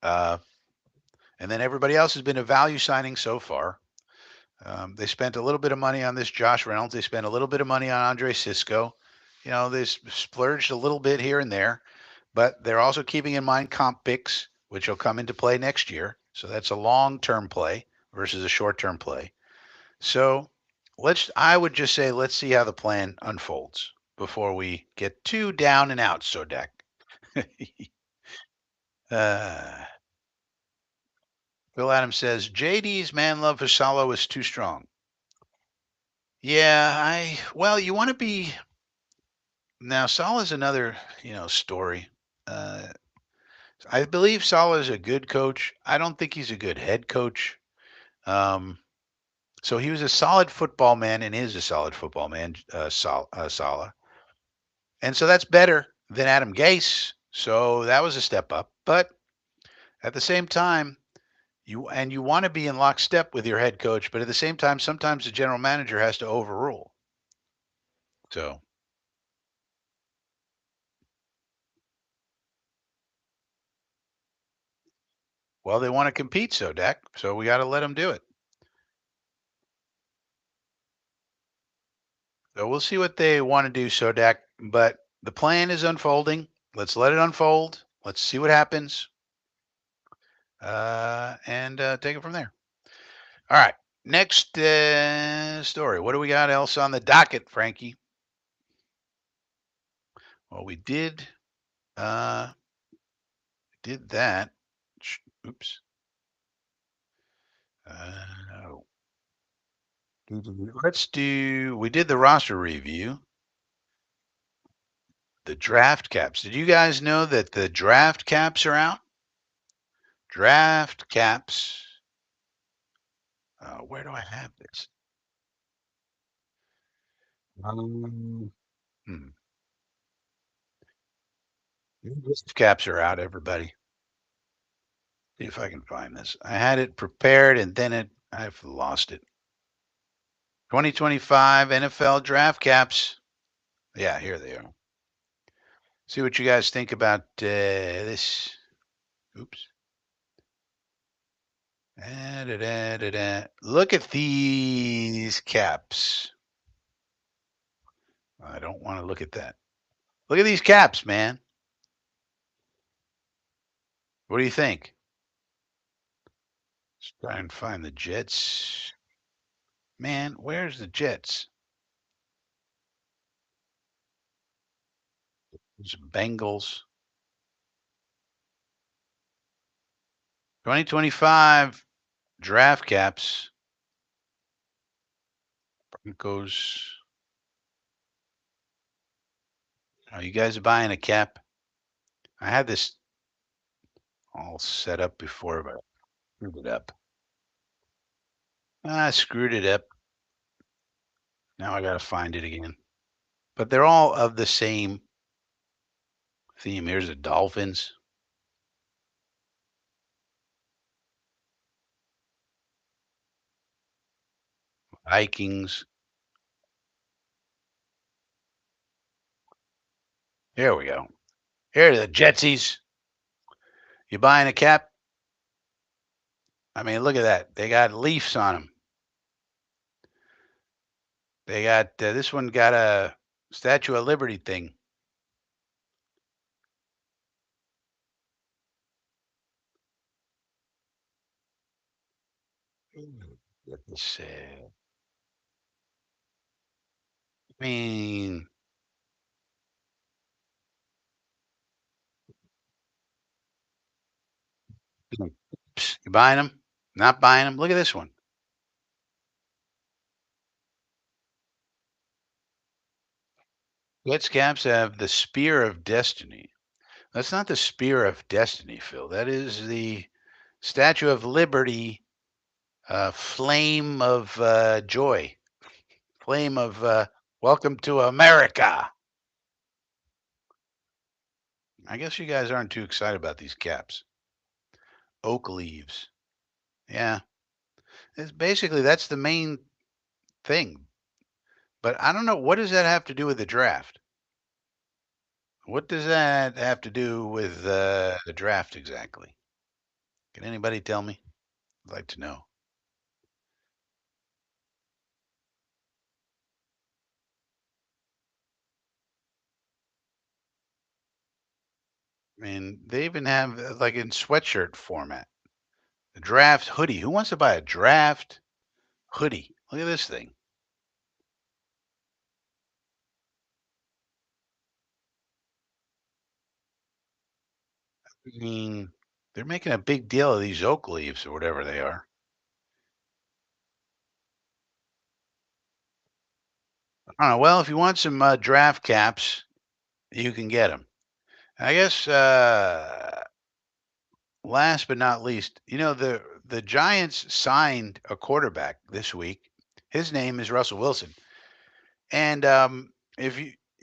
Uh, and then everybody else has been a value signing so far. They spent a little bit of money on this Josh Reynolds. They spent a little bit of money on Andre Cisco. You know, they splurged a little bit here and there, but they're also keeping in mind comp picks, which will come into play next year. So that's a long-term play versus a short-term play. So I would just say, let's see how the plan unfolds before we get too down and out, Sodak. uh, Bill Adams says JD's man love for Salo is too strong. Yeah, well, you want to be now. Salah's another, story. Uh, I believe Salah is a good coach. I don't think he's a good head coach. Um, so he was a solid football man and is a solid football man, Salah. And so that's better than Adam Gase. So that was a step up. But at the same time, you want to be in lockstep with your head coach, but at the same time, sometimes the general manager has to overrule. So, well, they want to compete, so Dak. So we got to let them do it. So we'll see what they want to do, Sodak. But the plan is unfolding. Let's let it unfold. Let's see what happens, and take it from there. All right. Next story. What do we got else on the docket, Frankie? Well, we uh, did that. Oops. Oh. Let's do. We did the roster review. The draft caps. Did you guys know that the draft caps are out? Draft caps. Where do I have this? Hmm. Draft caps are out, everybody. See if I can find this. I had it prepared and then I've lost it. 2025 NFL draft caps. Yeah, here they are. See what you guys think about this. Oops. Look at these caps. I don't want to look at that. Look at these caps, man. What do you think? Let's try and find the Jets. Man, where's the Jets? There's Bengals. 2025 draft caps. Broncos. Oh, you guys are buying a cap? I had this all set up before, but I screwed it up. I screwed it up. Now I got to find it again. But they're all of the same theme. Here's the Dolphins. Vikings. Here we go. Here are the Jetsies. You buying a cap? I mean, look at that. They got Leafs on them. They got this one got a Statue of Liberty thing. Let me see. I mean, you buying them? Not buying them? Look at this one. Jets caps have the Spear of Destiny. That's not the Spear of Destiny, Phil. That is the Statue of Liberty, flame of joy, flame of welcome to America. I guess you guys aren't too excited about these caps. Oak leaves. Yeah. It's basically that's the main thing. But I don't know what does that have to do with the draft? What does that have to do with the draft exactly? Can anybody tell me? I'd like to know. I mean, they even have like in sweatshirt format. A draft hoodie. Who wants to buy a draft hoodie? Look at this thing. I mean, they're making a big deal of these oak leaves or whatever they are. I don't know. Well, if you want some draft caps, you can get them. I guess last but not least, the Giants signed a quarterback this week. His name is Russell Wilson. And if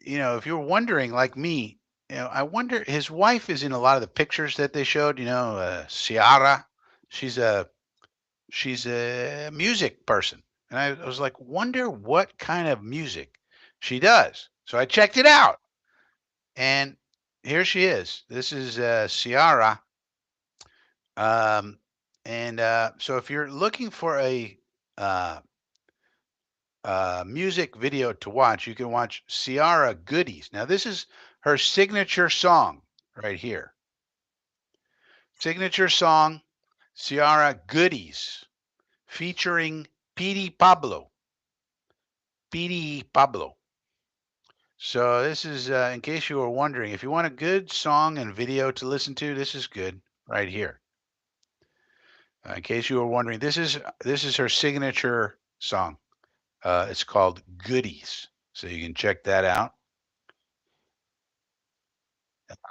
if you're wondering, like me, I wonder. His wife is in a lot of the pictures that they showed. Ciara. She's a she's a music person, and I was like, wonder what kind of music she does. So I checked it out, and here she is. This is Ciara. Um, and so if you're looking for a uh, music video to watch, you can watch Ciara Goodies. Now, this is her signature song right here. Signature song, Ciara Goodies, featuring Petey Pablo. Petey Pablo. So this is, in case you were wondering, if you want a good song and video to listen to, this is good right here. In case you were wondering, this is her signature song. It's called Goodies, so you can check that out.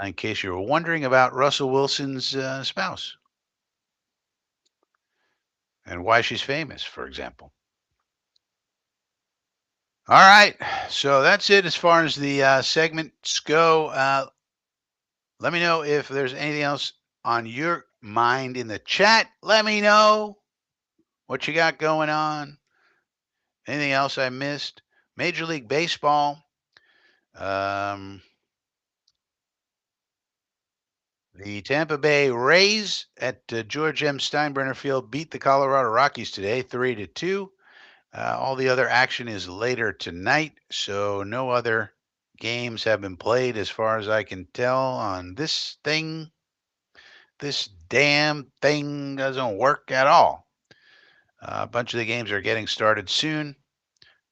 In case you were wondering about Russell Wilson's spouse and why she's famous, for example. All right, so that's it as far as the segments go. Let me know if there's anything else on your mind in the chat. Let me know what you got going on. Anything else I missed? Major League Baseball. Um, the Tampa Bay Rays at George M. Steinbrenner Field beat the Colorado Rockies today, 3-2. All the other action is later tonight, so no other games have been played as far as I can tell on this thing. This damn thing doesn't work at all. A bunch of the games are getting started soon.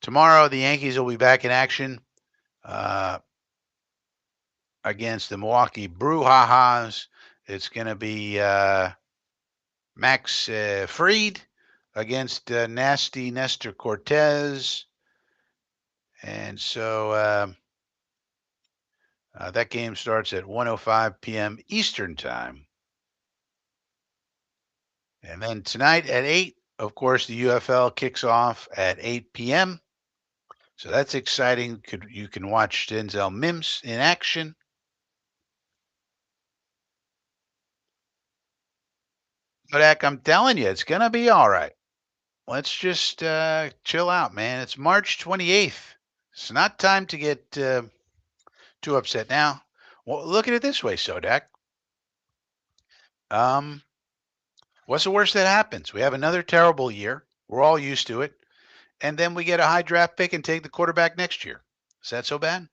Tomorrow, the Yankees will be back in action uh, against the Milwaukee Brewhahas. It's going to be Max Fried against Nasty Nestor Cortez. And so that game starts at 1:05 p.m. Eastern Time. And then tonight at 8, of course, the UFL kicks off at 8 p.m. So that's exciting. You can watch Denzel Mims in action. But heck, I'm telling you, it's going to be all right. Let's just chill out, man. It's March 28th. It's not time to get too upset now. Well, look at it this way, Sodak. Um, what's the worst that happens? We have another terrible year. We're all used to it. And then we get a high draft pick and take the quarterback next year. Is that so bad?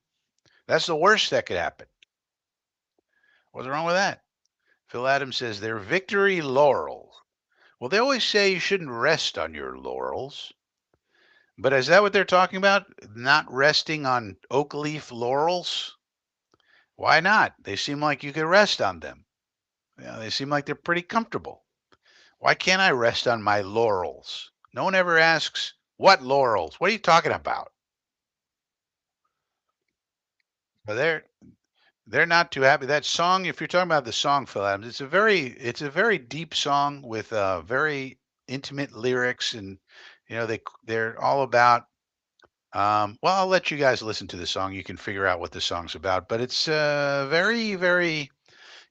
That's the worst that could happen. What's wrong with that? Phil Adams says they're victory laurels. Well, they always say you shouldn't rest on your laurels. But is that what they're talking about? Not resting on oak leaf laurels? Why not? They seem like you could rest on them. They seem like they're pretty comfortable. Why can't I rest on my laurels? No one ever asks, what laurels? What are you talking about? But They're not too happy. That song, if you're talking about the song, Phil Adams, it's a very deep song with very intimate lyrics, and they're all about. Well, I'll let you guys listen to the song. You can figure out what the song's about, but it's very, very.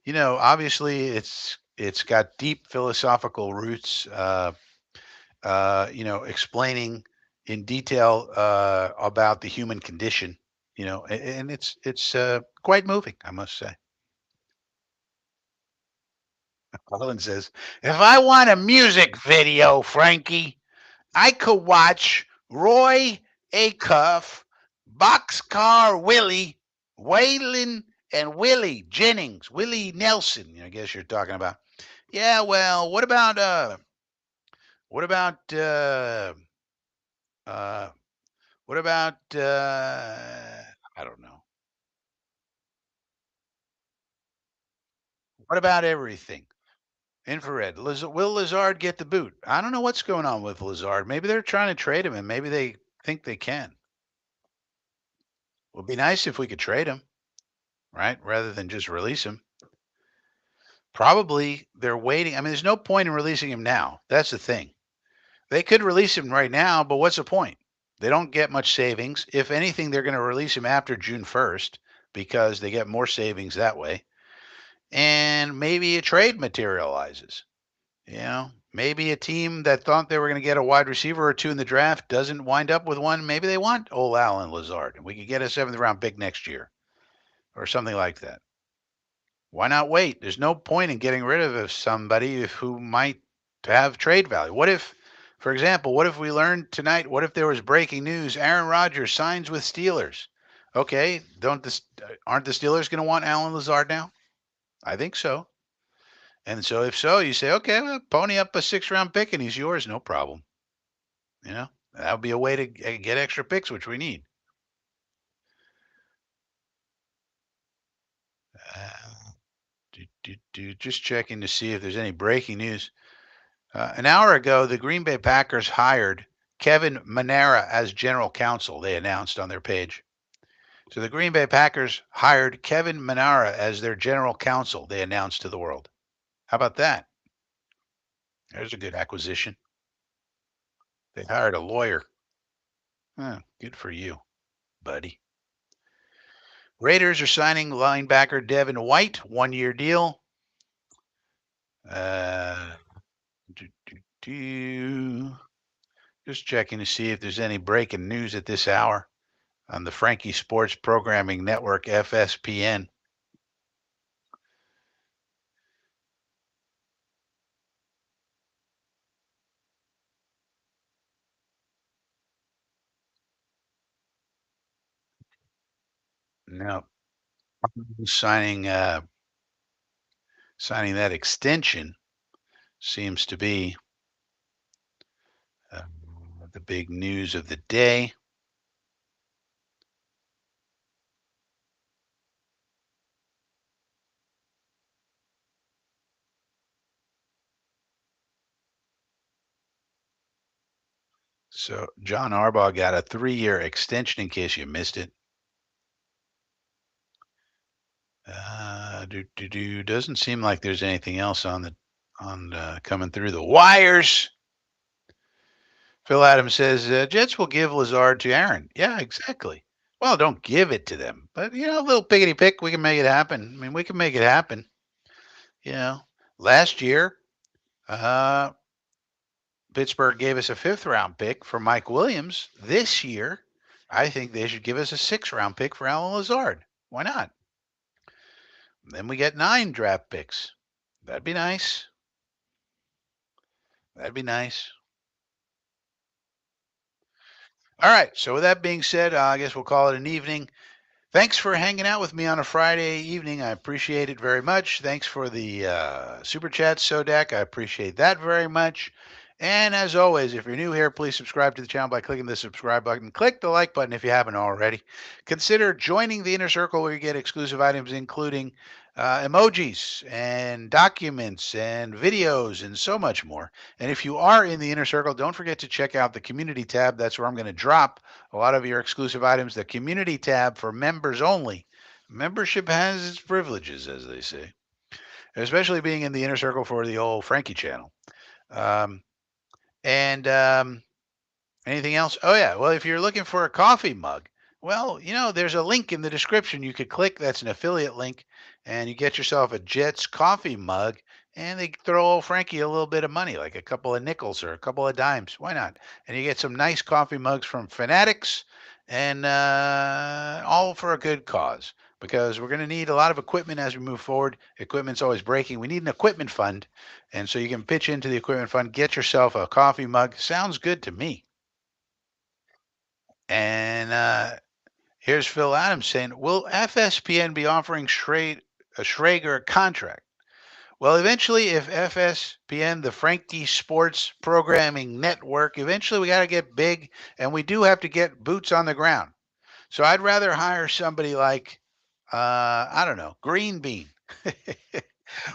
Obviously, it's got deep philosophical roots. Explaining in detail about the human condition. And it's quite moving, I must say. Colin says, "If I want a music video, Frankie, I could watch Roy Acuff, Boxcar Willie, Waylon, and Willie Jennings, Willie Nelson. I guess you're talking about. Yeah, well, what about uh, what about I don't know. What about everything? Infrared. Will Lazard get the boot? I don't know what's going on with Lazard. Maybe they're trying to trade him, and maybe they think they can. Would be nice if we could trade him, right? Rather than just release him. Probably they're waiting. I mean, there's no point in releasing him now. That's the thing. They could release him right now, but what's the point? They don't get much savings. If anything, they're going to release him after June 1st because they get more savings that way. And maybe a trade materializes. Maybe a team that thought they were going to get a wide receiver or two in the draft doesn't wind up with one. Maybe they want old Allen Lazard, and we could get a seventh round pick next year or something like that. Why not wait? There's no point in getting rid of somebody who might have trade value. What if, for example, what if we learned tonight? What if there was breaking news? Aaron Rodgers signs with Steelers. Okay, aren't the Steelers going to want Allen Lazard now? I think so. And so, if so, you say, okay, well, pony up a 6th round pick and he's yours, no problem. That would be a way to get extra picks, which we need. Uh, just checking to see if there's any breaking news. An hour ago, the Green Bay Packers hired Kevin Manera as general counsel, they announced on their page. So the Green Bay Packers hired Kevin Manera as their general counsel, they announced to the world. How about that? There's a good acquisition. They hired a lawyer. Good for you, buddy. Raiders are signing linebacker Devin White, 1-year deal. Uh, do, do, do. Just checking to see if there's any breaking news at this hour on the Frankie Sports Programming Network, FSPN. No, signing signing that extension seems to be uh, the big news of the day. So John Harbaugh got a 3-year extension in case you missed it. Doesn't seem like there's anything else on coming through the wires. Phil Adams says Jets will give Lazard to Aaron. Yeah, exactly. Well, don't give it to them, but a little piggity pick, we can make it happen. I mean, we can make it happen. You know, Last year, uh, Pittsburgh gave us a 5th round pick for Mike Williams. This year, I think they should give us a 6th round pick for Alan Lazard. Why not? Then we get 9 draft picks. That'd be nice. That'd be nice. All right. So with that being said, I guess we'll call it an evening. Thanks for hanging out with me on a Friday evening. I appreciate it very much. Thanks for the super chat, Sodak. I appreciate that very much. And as always, if you're new here, please subscribe to the channel by clicking the subscribe button. Click the like button if you haven't already. Consider joining the inner circle where you get exclusive items, including emojis and documents and videos and so much more. And if you are in the inner circle, don't forget to check out the community tab. That's where I'm going to drop a lot of your exclusive items. The community tab for members only. Membership has its privileges, as they say, especially being in the inner circle for the old Frankie channel. Um, and Anything else? Oh, yeah. Well, if you're looking for a coffee mug, well, there's a link in the description you could click. That's an affiliate link, and you get yourself a Jets coffee mug, and they throw old Frankie a little bit of money, like a couple of nickels or a couple of dimes. Why not? And you get some nice coffee mugs from Fanatics, and all for a good cause. Because we're going to need a lot of equipment as we move forward. Equipment's always breaking. We need an equipment fund, and so you can pitch into the equipment fund, get yourself a coffee mug. Sounds good to me. And Here's Phil Adams saying, "Will FSPN be offering Schrager a contract?" Well, eventually, if FSPN, the Frankie Sports Programming Network, eventually we got to get big, and we do have to get boots on the ground. So I'd rather hire somebody like, I don't know, Green Bean,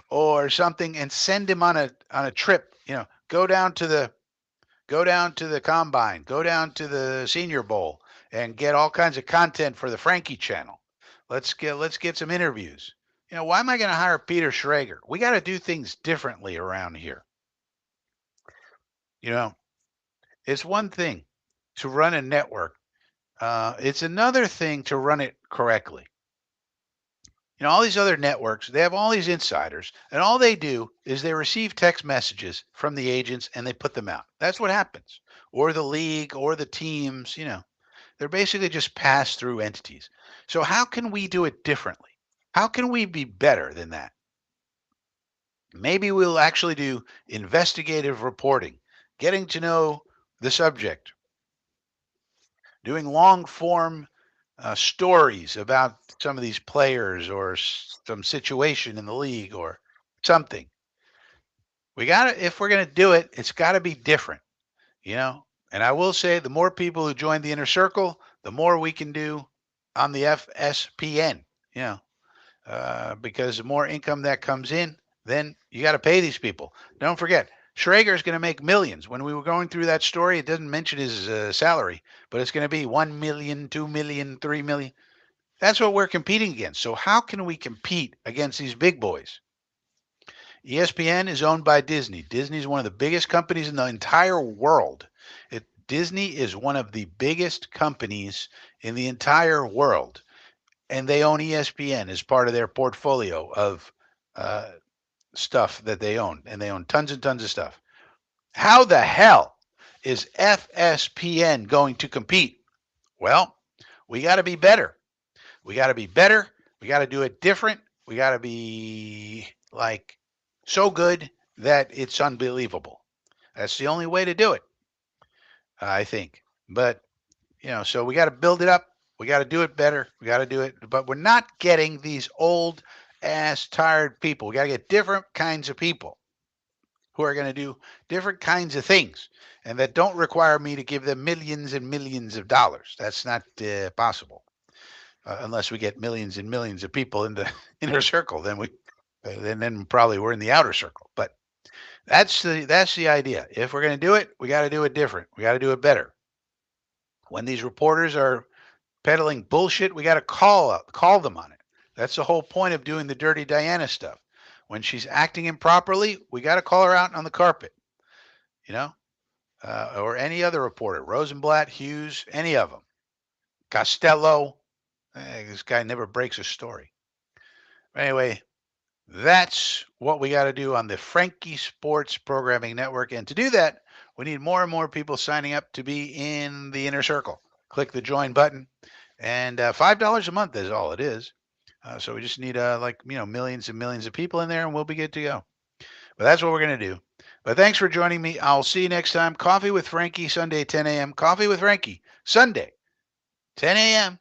or something, and send him on a trip. Go down to the combine, go down to the Senior Bowl, and get all kinds of content for the Frankie channel. Let's get some interviews. Why am I going to hire Peter Schrager? We got to do things differently around here. You know, it's one thing to run a network. It's another thing to run it correctly. All these other networks, they have all these insiders, and all they do is they receive text messages from the agents and they put them out. That's what happens. Or the league or the teams. They're basically just pass through entities. So, how can we do it differently? How can we be better than that? Maybe we'll actually do investigative reporting, getting to know the subject, doing long form stories about some of these players or some situation in the league or something. If we're going to do it, it's got to be different, you know? And I will say the more people who join the inner circle, the more we can do on the FSPN, you know, because the more income that comes in, then you got to pay these people. Don't forget, Schrager is going to make millions. When we were going through that story, it doesn't mention his salary, but it's going to be 1 million, 2 million, 3 million. That's what we're competing against. So how can we compete against these big boys? ESPN is owned by Disney. Disney is one of the biggest companies in the entire world. Disney is one of the biggest companies in the entire world, and they own ESPN as part of their portfolio of uh, stuff that they own, and they own tons and tons of stuff. How the hell is FSPN going to compete? Well, we got to be better. We got to be better. We got to do it different. We got to be like so good that it's unbelievable. That's the only way to do it, I think. But, so we got to build it up. We got to do it better. We got to do it. But we're not getting these old ass tired people. We got to get different kinds of people who are going to do different kinds of things and that don't require me to give them millions and millions of dollars. That's not possible. Unless we get millions and millions of people in the inner circle, then probably we're in the outer circle. But that's the idea. If we're going to do it, we got to do it different. We got to do it better. When these reporters are peddling bullshit, we got to call them on it. That's the whole point of doing the Dirty Diana stuff. When she's acting improperly, we got to call her out on the carpet. You know, or any other reporter, Rosenblatt, Hughes, any of them, Costello. This guy never breaks a story. Anyway, that's what we got to do on the Frankie Sports Programming Network. And to do that, we need more and more people signing up to be in the inner circle. Click the join button, and $5 a month is all it is. So we just need millions and millions of people in there, and we'll be good to go. But that's what we're going to do. But thanks for joining me. I'll see you next time. Coffee with Frankie, Sunday, 10 a.m. Coffee with Frankie, Sunday, 10 a.m.